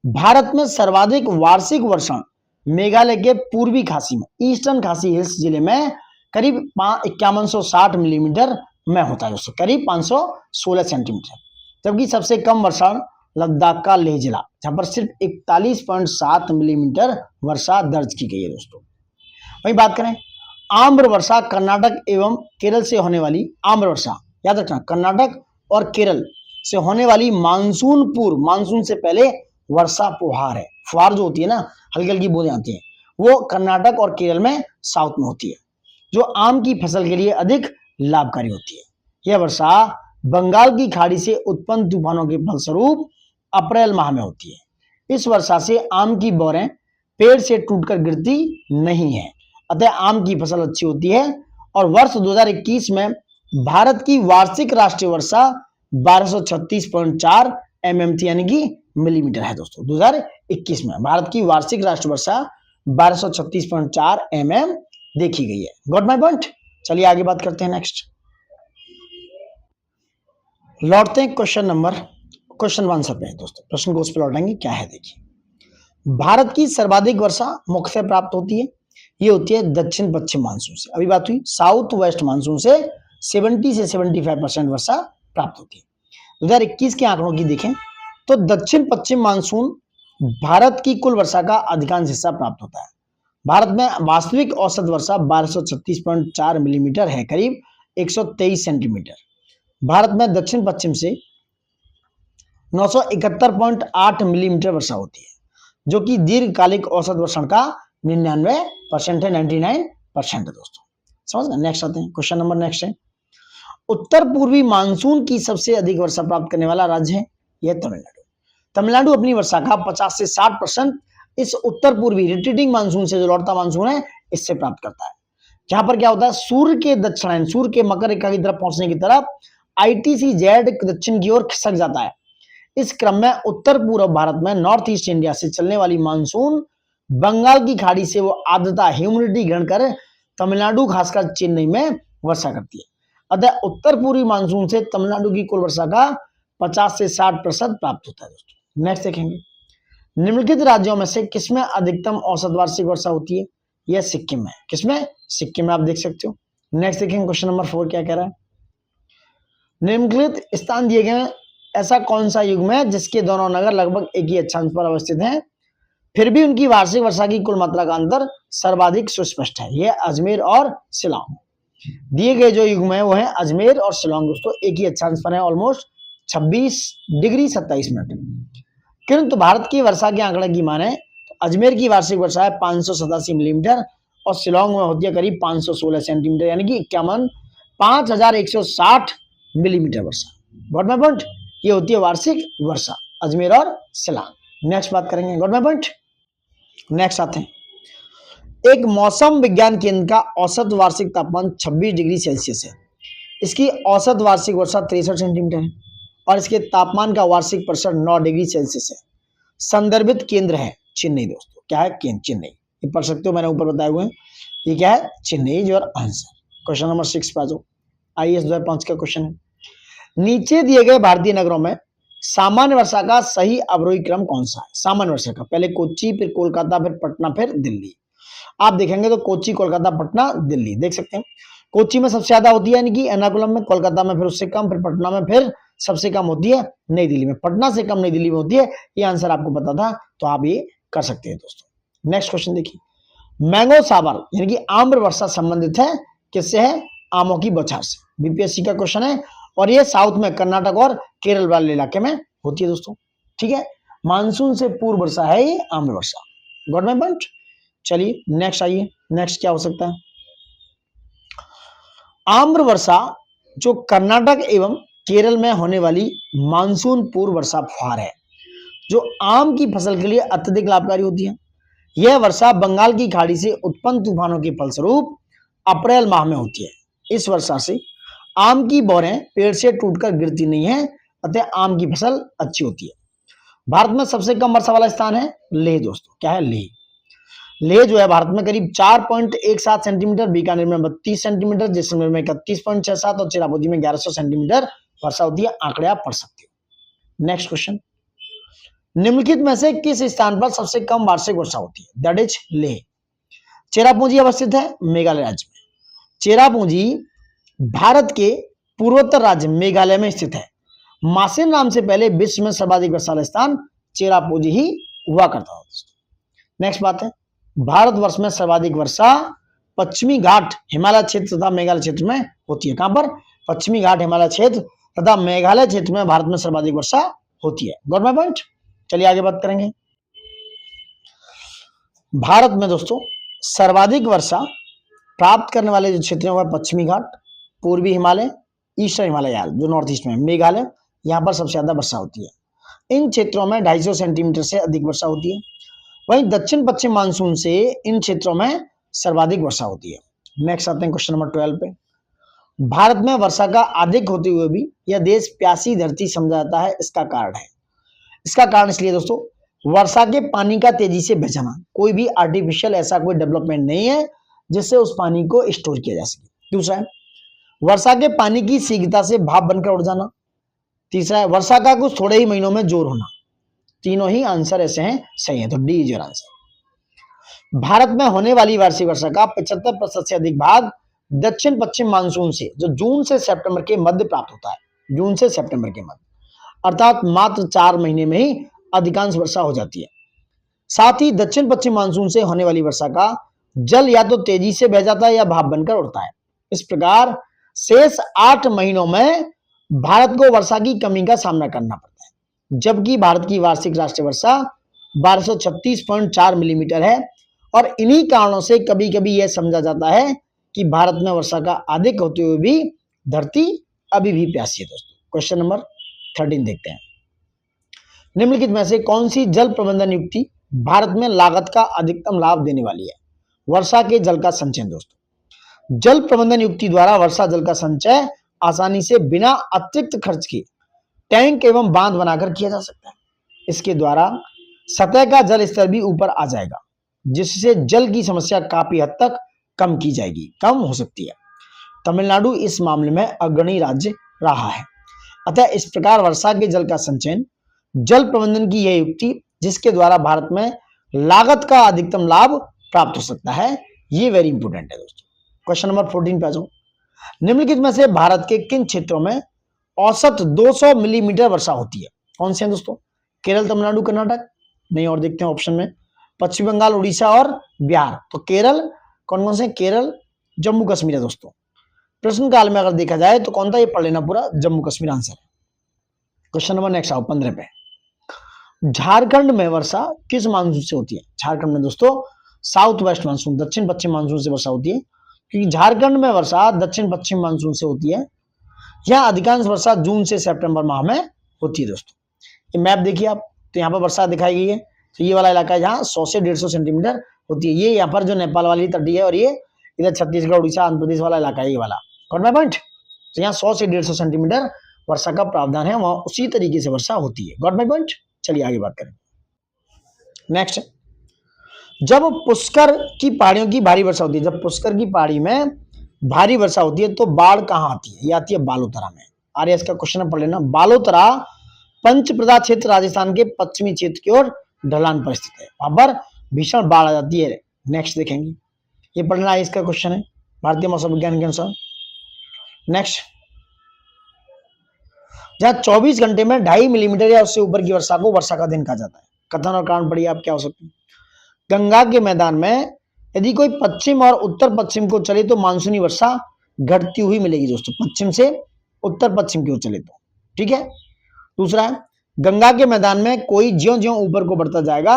भारत में सर्वाधिक वार्षिक वर्षण मेघालय के पूर्वी खासी में, ईस्टर्न खासी हिल्स जिले में करीब 5160 मिलीमीटर में होता है दोस्तों, करीब 516 सेंटीमीटर। जबकि सबसे कम वर्षण लद्दाख का लेह जिला, जहां पर सिर्फ 41.7 मिलीमीटर वर्षा दर्ज की गई है दोस्तों। वहीं बात करें आम्र वर्षा, कर्नाटक एवं केरल से होने वाली आम्र वर्षा, याद रखना कर्नाटक और केरल से होने वाली मानसून पूर्व, मानसून से पहले वर्षा फुहार है। फुहार जो होती है ना, हल्की हल्की बूंदें आती हैं, वो कर्नाटक और केरल में साउथ में होती है, जो आम की फसल के लिए अधिक लाभकारी होती है। यह वर्षा बंगाल की खाड़ी से उत्पन्न तूफानों के फलस्वरूप अप्रैल माह में होती है। इस वर्षा से आम की बौरें पेड़ से टूटकर गिरती नहीं है, अतः आम की फसल अच्छी होती है। और वर्ष 2021 में भारत की वार्षिक राष्ट्रीय वर्षा 1236.4 mm थी, यानी कि मिलीमीटर है दोस्तों। 2021 में भारत की वार्षिक राष्ट्रीय वर्षा 1236.4 mm देखी गई है। Got my point. चलिए आगे बात करते हैं नेक्स्ट। लौटते हैं क्वेश्चन आंसर पे दोस्तों। प्रश्न को उस पर लौटाएंगे, क्या है देखिए। भारत की सर्वाधिक वर्षा मुख्य से प्राप्त होती है, ये होती है दक्षिण पश्चिम मानसून से। अभी बात हुई साउथ वेस्ट मानसून से 70 से 75% वर्षा प्राप्त होती है। 2021 के आंकड़ों की देखें तो दक्षिण पश्चिम मानसून भारत की कुल वर्षा का अधिकांश हिस्सा प्राप्त होता है। भारत में वास्तविक औसत वर्षा 1236.4 मिलीमीटर है, करीब 123 सेंटीमीटर। भारत में दक्षिण पश्चिम से 971.8 मिलीमीटर वर्षा होती है, जो कि दीर्घकालिक औसत वर्षण का 99% है, 99% है दोस्तों। समझ गए। नेक्स्ट आते हैं, क्वेश्चन नंबर नेक्स्ट है, उत्तर पूर्वी मानसून की सबसे अधिक वर्षा प्राप्त करने वाला राज्य है, यह तमिलनाडु। तमिलनाडु अपनी वर्षा का 50 से 60% इस उत्तर पूर्वी रिट्रीटिंग मानसून से, जो लौटता मानसून है, इससे प्राप्त करता है। जहां पर क्या होता है, सूर्य के दक्षिणायन, सूर्य के मकर रेखा की तरफ पहुंचने की तरफ ITC-Z दक्षिण की ओर खिसक जाता है। इस क्रम में उत्तर पूर्व भारत में नॉर्थ ईस्ट इंडिया से चलने वाली मानसून बंगाल की खाड़ी से वो आर्द्रता, ह्यूमिडिटी ग्रहण कर तमिलनाडु खासकर चेन्नई में वर्षा करती है। अतः उत्तर पूर्वी मानसून से तमिलनाडु की कुल वर्षा का 50 से 60% प्राप्त होता है दोस्तों। नेक्स्ट देखेंगे, निम्नलिखित राज्यों में से किसमें अधिकतम औसत वार्षिक वर्षा होती है, यह सिक्किम में। किसमें? सिक्किम में, आप देख सकते हो। नेक्स्ट देखेंगे, क्वेश्चन नंबर 4 क्या कह रहा है, निम्नलिखित स्थान दिए गए ऐसा कौन सा युग्म है जिसके दोनों नगर लगभग एक ही अक्षांश पर अवस्थित हैं, फिर भी उनकी वार्षिक वर्षा की कुल मात्रा का अंतर सर्वाधिक सुस्पष्ट है, यह अजमेर और शिलांग। दिए गए जो युग्म है वो है अजमेर और शिलांग दोस्तों, एक ही अक्षांश पर है, ऑलमोस्ट 26 डिग्री 27 मिनट। किंतु भारत की वर्षा के आंकड़े की माने तो अजमेर की वार्षिक वर्षा है 587 मिलीमीटर और शिलांग में होती है करीब 516 सेंटीमीटर, यानी कि 5160 millimetre Varsha. Got my point. ये होती है वार्षिक वर्षा, अजमेर और शिलांग। नेक्स्ट बात करेंगे, गॉट माय पॉइंट। नेक्स्ट आते हैं, एक मौसम विज्ञान केंद्र का औसत वार्षिक तापमान 26 डिग्री सेल्सियस है। इसकी औसत वार्षिक वर्षा 63 सेंटीमीटर है और इसके तापमान का वार्षिक प्रतिशत 9 डिग्री सेल्सियस है। संदर्भित केंद्र है चेन्नई दोस्तों। क्या है? केंद्र चेन्नई, ये पढ़ सकते हो, मैंने ऊपर बताए हुए हैं। ये क्या है? चेन्नई। जो आंसर क्वेश्चन नंबर 6 पे आ जाओ। IAS 2005 का क्वेश्चन है, नीचे दिए गए भारतीय नगरों में सामान्य वर्षा का सही अवरोही क्रम कौन सा है? सामान्य वर्षा का पहले कोच्चि, फिर कोलकाता, फिर पटना, फिर दिल्ली। आप देखेंगे तो कोच्चि, कोलकाता, पटना, दिल्ली देख सकते हैं। कोच्चि में सबसे ज्यादा होती है, यानी कि एर्नाकुलम में, कोलकाता में फिर उससे कम, फिर पटना में, फिर सबसे कम होती है नई दिल्ली में। पटना से कम नई दिल्ली में होती है। ये आंसर आपको पता था तो आप ये कर सकते हैं दोस्तों। नेक्स्ट क्वेश्चन देखिए, मैंगो सावर यानी कि आम्र वर्षा संबंधित है किससे? है आमों की बौछार से। BPSC का क्वेश्चन है और ये साउथ में कर्नाटक और केरल वाले इलाके में होती है दोस्तों। ठीक है, मानसून से पूर्व वर्षा है ये आम्र वर्षा। Got my point. चलिए नेक्स्ट आइए, नेक्स्ट क्या हो सकता है? आम्र वर्षा जो कर्नाटक एवं केरल में होने वाली मानसून पूर्व वर्षा फुहार है, जो आम की फसल के लिए अत्यधिक लाभकारी होती है। यह वर्षा बंगाल की खाड़ी से उत्पन्न तूफानों के फलस्वरूप अप्रैल माह में होती है। इस वर्षा से आम की बौरें पेड़ से टूटकर गिरती नहीं है, अतः आम की फसल अच्छी होती है। भारत में सबसे कम वर्षा वाला स्थान है लेह दोस्तों। क्या है? लेह। लेह जो है भारत में करीब 4.17 सेंटीमीटर, बीकानेर में 32 सेंटीमीटर, जैसलमेर में 31.67 और चिरापुंजी में 1100 सेंटीमीटर वर्षा होती है। आंकड़े आप पढ़ सकते हो। नेक्स्ट क्वेश्चन, निम्नलिखित में से किस स्थान पर सबसे कम वार्षिक वर्षा होती है? That is Leh. चेरापूंजी अवस्थित है मेघालय राज्य में। चेरापूंजी भारत के पूर्वोत्तर राज्य मेघालय में स्थित है। मासिन नाम से पहले विश्व में सर्वाधिक वर्षा वाला स्थान चेरापूंजी ही हुआ करता था। नेक्स्ट बात है, भारतवर्ष में सर्वाधिक वर्षा पश्चिमी घाट हिमालय क्षेत्र तथा मेघालय क्षेत्र में होती है। कहां पर? पश्चिमी घाट हिमालय क्षेत्र तथा मेघालय क्षेत्र में भारत में सर्वाधिक वर्षा होती है। Got my point? चलिए आगे बात करेंगे। भारत में दोस्तों सर्वाधिक वर्षा प्राप्त करने वाले जो क्षेत्र हैं वह पश्चिमी घाट, पूर्वी हिमालय, ईस्टर्न हिमालय जो नॉर्थ ईस्ट में, मेघालय, यहाँ पर सबसे ज्यादा वर्षा होती है। इन क्षेत्रों में 250 सेंटीमीटर से अधिक वर्षा होती है। वहीं दक्षिण पश्चिम मानसून से इन क्षेत्रों में सर्वाधिक वर्षा होती है। नेक्स्ट आते हैं क्वेश्चन नंबर 12 पे। भारत में वर्षा का अधिक होते हुए भी यह देश प्यासी धरती समझा जाता है, इसका कारण है। इसका कारण इसलिए दोस्तों, वर्षा के पानी का तेजी से बह जाना। कोई भी आर्टिफिशियल ऐसा कोई डेवलपमेंट नहीं है जिससे उस पानी को स्टोर किया जा सके। दूसरा है वर्षा के पानी की शीघ्रता से भाप बनकर उड़ जाना। तीसरा है वर्षा का कुछ थोड़े ही महीनों में जोर होना। तीनों ही आंसर ऐसे हैं सही है, तो D is your answer. Bharat में होने वाली वार्षिक वर्षा का 75% से अधिक भाग दक्षिण पश्चिम मानसून से जो जून से सितंबर के मध्य प्राप्त होता है। जून से सितंबर के मध्य, अर्थात मात्र 4 महीने में ही अधिकांश वर्षा हो जाती है। साथ ही दक्षिण पश्चिम मानसून से होने वाली वर्षा का जल या तो तेजी से बह जाता है या भाप बनकर उड़ता है। इस प्रकार शेष 8 महीनों में भारत को वर्षा की कमी का सामना करना पड़ता है, जबकि भारत की वार्षिक राष्ट्रीय वर्षा 1236.4 मिलीमीटर है। और इन्हीं कारणों से कभी कभी यह समझा जाता है कि भारत में वर्षा का अधिक होते हुए भी धरती अभी भी प्यासी है। दोस्तों क्वेश्चन नंबर 13 देखते हैं। निम्नलिखित में से कौन सी जल प्रबंधन युक्ति भारत में लागत का अधिकतम लाभ देने वाली है? वर्षा के जल का संचयन। दोस्तों जल प्रबंधन युक्ति द्वारा वर्षा जल का संचय आसानी से बिना अतिरिक्त खर्च के टैंक एवं बांध बनाकर किया जा सकता है। इसके द्वारा सतह का जल स्तर भी ऊपर आ जाएगा, जिससे जल की समस्या काफी हद तक कम की जाएगी, कम हो सकती है। तमिलनाडु इस मामले में अग्रणी राज्य रहा है। अतः इस प्रकार वर्षा के जल का संचयन जल प्रबंधन की यह युक्ति जिसके द्वारा भारत में लागत का अधिकतम लाभ प्राप्त हो सकता है, ये वेरी इंपोर्टेंट है। दोस्तों क्वेश्चन नंबर 14 पे आ जाओ। निम्नलिखित में से भारत के किन क्षेत्रों में औसत 200 मिलीमीटर वर्षा होती है? कौन से हैं दोस्तों? केरल, तमिलनाडु, कर्नाटक? नहीं, और देखते हैं ऑप्शन में, पश्चिम बंगाल, उड़ीसा और बिहार। तो केरल कौन कौन से? केरल, जम्मू कश्मीर है। दोस्तों प्रश्न काल में अगर देखा जाए तो कौन था, ये पढ़ लेना पूरा, जम्मू कश्मीर आंसर है। क्वेश्चन नंबर नेक्स्ट आओ 15 पे। झारखंड में वर्षा किस मानसून से होती है? झारखंड में दोस्तों साउथ वेस्ट मानसून, दक्षिण पश्चिम मानसून से वर्षा होती है, क्योंकि झारखंड में वर्षा दक्षिण पश्चिम मानसून से होती है। यहाँ अधिकांश वर्षा जून से सितंबर माह में होती है। दोस्तों ये मैप देखिए आप, तो यहाँ पर वर्षा दिखाई गई है। तो ये वाला इलाका यहाँ 100 से 150 सेंटीमीटर होती है। ये यहाँ पर जो नेपाल वाली तटी है, और ये इधर छत्तीसगढ़, उड़ीसा, आंध्र प्रदेश वाला इलाका है, ये वाला। Got my point? तो यहाँ 100 से 150 सेंटीमीटर वर्षा का प्रावधान है, वहां उसी तरीके से वर्षा होती है। Got my point? चलिए आगे बात करें। नेक्स्ट, जब पुष्कर की पहाड़ियों की भारी वर्षा होती है, जब पुष्कर की पहाड़ी में भारी वर्षा होती है तो बाढ़ कहाँ आती है? ये आती है बालोतरा में। आर्य इसका क्वेश्चन पढ़ लेना। बालोतरा पंचप्रदा क्षेत्र राजस्थान के पश्चिमी क्षेत्र की ओर ढलान पर स्थित है, वहां पर भीषण बाढ़ आ जाती है। नेक्स्ट देखेंगे, ये पढ़ना है, इसका क्वेश्चन है भारतीय मौसम विज्ञान के अनुसार। नेक्स्ट, जहां 24 घंटे में 2.5 मिलीमीटर या उससे ऊपर की वर्षा को वर्षा का दिन कहा जाता है। कथन और कारण पढ़िए आप, क्या हो सकते हैं। गंगा के मैदान में यदि कोई पश्चिम और उत्तर पश्चिम को चले तो मानसूनी वर्षा घटती हुई मिलेगी। दोस्तों पश्चिम से उत्तर पश्चिम की ओर चले तो, ठीक है। दूसरा है, गंगा के मैदान में कोई ज्यों ज्यों ऊपर को बढ़ता जाएगा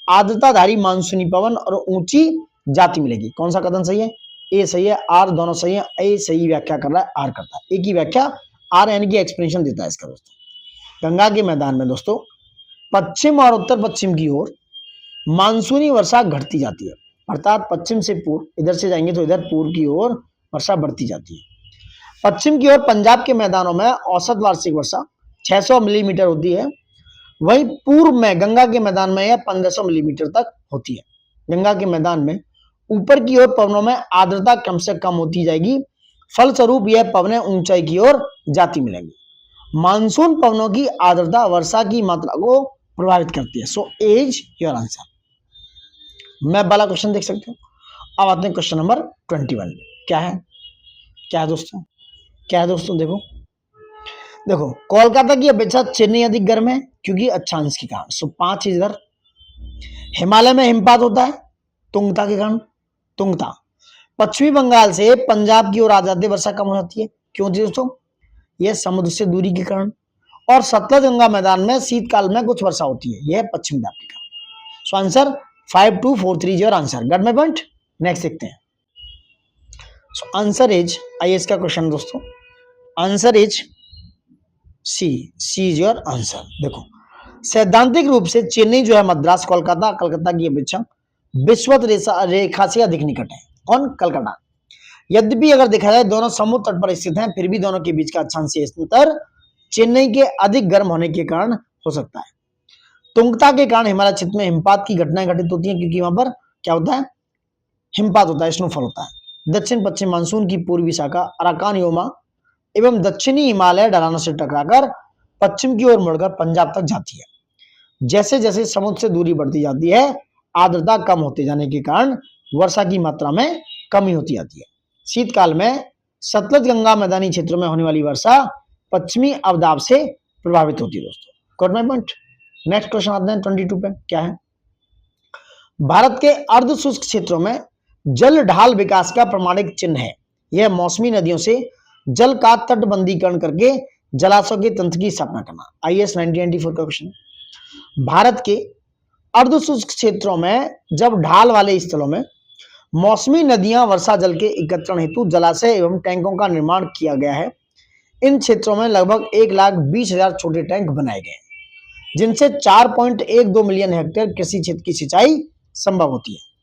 आर्द्रताधारी मानसूनी पवन और ऊंची जाति मिलेगी। कौन सा कथन सही है? ए सही है, आर दोनों सही है। ए सही व्याख्या कर रहा है, आर करता है। ए की व्याख्या आर यानी कि एक्सप्लेनेशन देता है इसका। दोस्तों गंगा के मैदान में दोस्तों पश्चिम और उत्तर पश्चिम की ओर मानसूनी वर्षा घटती जाती है, अर्थात पश्चिम से पूर्व, इधर से जाएंगे तो इधर पूर्व की ओर वर्षा बढ़ती जाती है। पश्चिम की ओर पंजाब के मैदानों में औसत वार्षिक वर्षा 600 मिलीमीटर होती है, वहीं पूर्व में गंगा के मैदान में यह 1500 मिलीमीटर तक होती है। गंगा के मैदान में ऊपर की ओर पवनों में आर्द्रता कम से कम होती जाएगी, फलस्वरूप यह पवनें ऊंचाई की ओर जाती मिलेंगी। मानसून पवनों की आर्द्रता वर्षा की मात्रा को प्रभावित करती है। So as your answer. Map वाला क्वेश्चन देख सकते हो। अब आते हैं क्वेश्चन नंबर 21 में। क्या है, क्या है दोस्तों, क्या है दोस्तों, देखो देखो कोलकाता की अपेक्षा चेन्नई अधिक गर्म है क्योंकि अक्षांश के कारण। सो 5 चीज इधर। हिमालय में हिमपात होता है तुंगता के कारण, तुंगता। पश्चिमी बंगाल से पंजाब की ओर आ जाते वर्षा कम हो जाती है, क्यों जी दोस्तों, यह समुद्र से दूरी के कारण। और सतलज गंगा मैदान में शीतकाल में कुछ वर्षा होती है, यह पश्चिमी दाब के कारण। So answer 5243 your answer. Got my point. Next देखते हैं। सो आंसर इज, आइए इसका क्वेश्चन दोस्तों, answer is C, C is your answer. देखो सैद्धांतिक रूप से चेन्नई जो है मद्रास कोलकाता कलकत्ता की अपेक्षा विषुवत रेखा से अधिक निकट है। कौन, कलकत्ता। यद्यपि अगर देखा जाए दोनों समुद्र तट पर स्थित हैं, फिर भी दोनों के बीच का अक्षांशीय अंतर चेन्नई के अधिक गर्म होने के कारण हो सकता है। तुंगता के कारण हिमालय क्षेत्र में हिमपात की घटनाएं घटित होती हैं, क्योंकि वहां पर क्या होता है, हिमपात होता है, स्नोफॉल होता है। दक्षिण पश्चिम मानसून की पूर्वी शाखा अराकान योमा एवं दक्षिणी हिमालय ढलानों से टकराकर पश्चिम की ओर मुड़कर पंजाब तक जाती है। जैसे जैसे समुद्र से दूरी बढ़ती जाती है, आर्द्रता कम होते जाने के कारण वर्षा की मात्रा में कमी होती जाती है। शीतकाल में सतलज गंगा मैदानी क्षेत्रों में होने वाली वर्षा पश्चिमी अवदाब से प्रभावित होती है दोस्तों। Got my point. Next question आते हैं 22 पे। क्या है, भारत के अर्ध शुष्क क्षेत्रों में जल ढाल विकास का प्रमाणिक चिन्ह है। यह मौसमी नदियों से जल का तटबंधीकरण करके जलाशयों के तंत्र की स्थापना करना। IAS 1994 का क्वेश्चन। भारत के अर्ध शुष्क क्षेत्रों में जब ढाल वाले स्थलों में मौसमी नदियां वर्षा जल के एकत्रण हेतु जलाशय एवं टैंकों का निर्माण किया गया है। इन क्षेत्रों में लगभग 1,20,000 छोटे टैंक बनाए गए, जिनसे 4.12 मिलियन हेक्टेयर कृषि क्षेत्र की सिंचाई संभव होती है।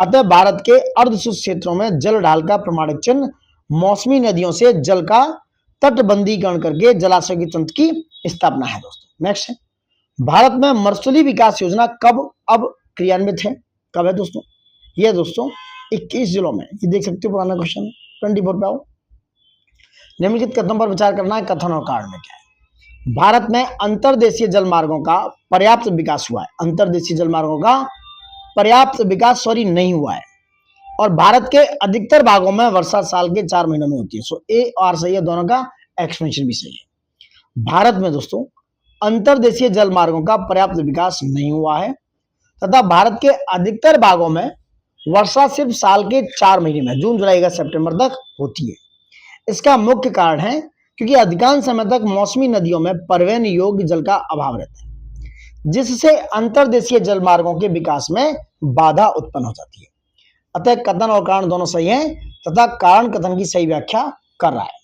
अतः भारत के अर्ध शुष्क क्षेत्रों में जल ढाल का प्रमाणिक चिन्ह मौसमी नदियों से जल का तटबंधीकरण करके जलाशय की तंत्र की स्थापना है दोस्तों। नेक्स्ट है, भारत में मरुस्थलीय विकास योजना कब अब क्रियान्वित है। कब है दोस्तों, यह दोस्तों 21 जिलों में। ये देख सकते हो पुराना क्वेश्चन 24 पे आओ। निम्नलिखित कथनों पर विचार करना है, कथन और कारण में क्या है। भारत में अंतर्देशीय जल मार्गों का पर्याप्त विकास हुआ है। अंतर्देशीय जल मार्गों का पर्याप्त विकास नहीं हुआ है। और भारत के अधिकतर भागों में वर्षा साल के 4 महीनों में होती है। सो ए और सही है, दोनों का एक्सपेंशन भी सही है। भारत में दोस्तों अंतर्देशीय जल मार्गों का पर्याप्त विकास नहीं हुआ है तथा भारत के अधिकतर भागों में वर्षा सिर्फ साल के 4 महीने में, जून जुलाई अगस्त सितंबर तक होती है। इसका मुख्य कारण है क्योंकि अधिकांश समय तक मौसमी नदियों में परिवहन योग्य जल का अभाव रहता है, जिससे अंतर्देशीय जल मार्गों के विकास में बाधा उत्पन्न हो जाती है। अतः कथन और कारण दोनों सही हैं तथा कारण कथन की सही व्याख्या कर रहा है।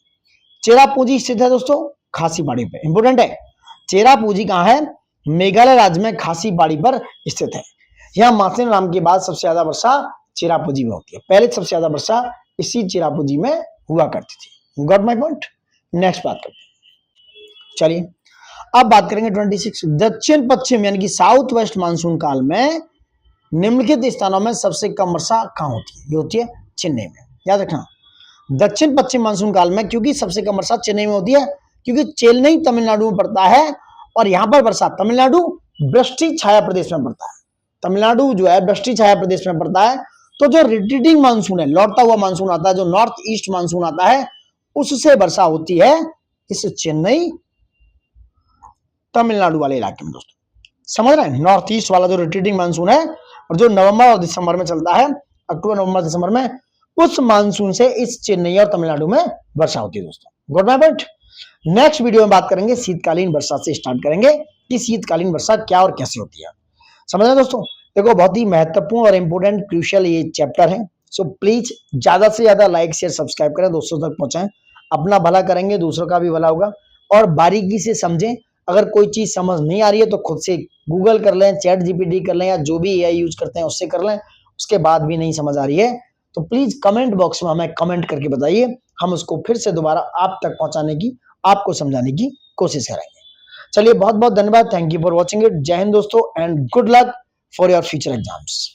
चेरापूंजी स्थित है दोस्तों खासी पहाड़ी पे, इंपोर्टेंट है। चेरापूंजी कहाँ है, मेघालय राज्य में खासी पहाड़ी पर स्थित है। यहाँ माथेरान के बाद सबसे ज्यादा वर्षा चेरापूंजी में होती है। पहले सबसे ज्यादा वर्षा इसी चेरापूंजी में हुआ करती थी। Got my point. नेक्स्ट बात करते हैं। चलिए अब बात करेंगे 26। दक्षिण पश्चिम यानी कि साउथ वेस्ट मानसून काल में निम्नलिखित स्थानों में सबसे कम वर्षा कहाँ होती है। ये होती है चेन्नई में। याद रखना, दक्षिण पश्चिम मानसून काल में क्योंकि सबसे कम वर्षा चेन्नई में होती है, क्योंकि चेन्नई तमिलनाडु में पड़ता है और यहाँ पर वर्षा तमिलनाडु वृष्टि छाया प्रदेश में पड़ता है। तमिलनाडु जो है वृष्टि छाया प्रदेश में पड़ता है। तो जो रिट्रीटिंग मानसून है, लौटता हुआ मानसून आता है, जो नॉर्थ ईस्ट मानसून आता है, उससे वर्षा होती है इस चेन्नई तमिलनाडु वाले इलाके में दोस्तों। समझ रहे हैं, नॉर्थ ईस्ट वाला जो रिट्रीटिंग मानसून है और जो नवंबर और दिसंबर में चलता है, अक्टूबर नवंबर दिसंबर में, उस मानसून से इस चेन्नई और तमिलनाडु में वर्षा होती है दोस्तों। Good my point. Next video में बात करेंगे शीतकालीन वर्षा से स्टार्ट करेंगे कि शीतकालीन वर्षा क्या और कैसे होती है। समझ रहे दोस्तों, देखो बहुत ही महत्वपूर्ण और इंपोर्टेंट क्रूशियल ये चैप्टर है। सो प्लीज ज्यादा से ज्यादा लाइक शेयर सब्सक्राइब करें, दोस्तों तक पहुंचाएं। अपना भला करेंगे दूसरों का भी भला होगा। और बारीकी से समझें। अगर कोई चीज समझ नहीं आ रही है तो खुद से गूगल कर लें, चैट जीपीटी कर लें, या जो भी AI यूज करते हैं उससे कर लें। उसके बाद भी नहीं समझ आ रही है तो प्लीज कमेंट बॉक्स में हमें कमेंट करके बताइए, हम उसको फिर से दोबारा आप तक पहुंचाने की, आपको समझाने की कोशिश करेंगे। चलिए बहुत बहुत धन्यवाद। Thank you for watching it. जय हिंद दोस्तों and good luck for your future exams.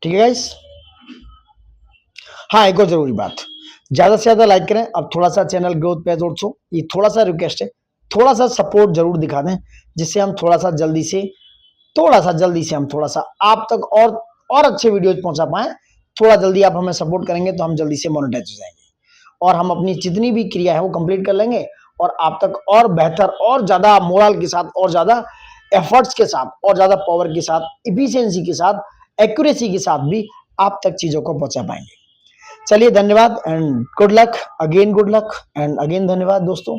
ठीक है गाइस। हाँ, एक और जरूरी बात, ज्यादा से ज्यादा लाइक करें। अब थोड़ा सा चैनल ग्रोथ पे दोस्तों, ये थोड़ा सा रिक्वेस्ट है, थोड़ा सा सपोर्ट जरूर दिखा दें, जिससे हम थोड़ा सा जल्दी से हम थोड़ा सा आप तक और अच्छे वीडियोज पहुंचा पाए। थोड़ा जल्दी आप हमें सपोर्ट करेंगे तो हम जल्दी से मोनेटाइज हो जाएंगे और हम अपनी जितनी भी क्रिया है वो कंप्लीट कर लेंगे और आप तक और बेहतर और ज्यादा मोरल के साथ और ज्यादा एफर्ट्स के साथ और ज्यादा पावर के साथ, इफिशियंसी के साथ, एक्यूरेसी के साथ भी आप तक चीजों को पहुंचा पाएंगे। चलिए धन्यवाद and good luck, again good luck and again धन्यवाद दोस्तों।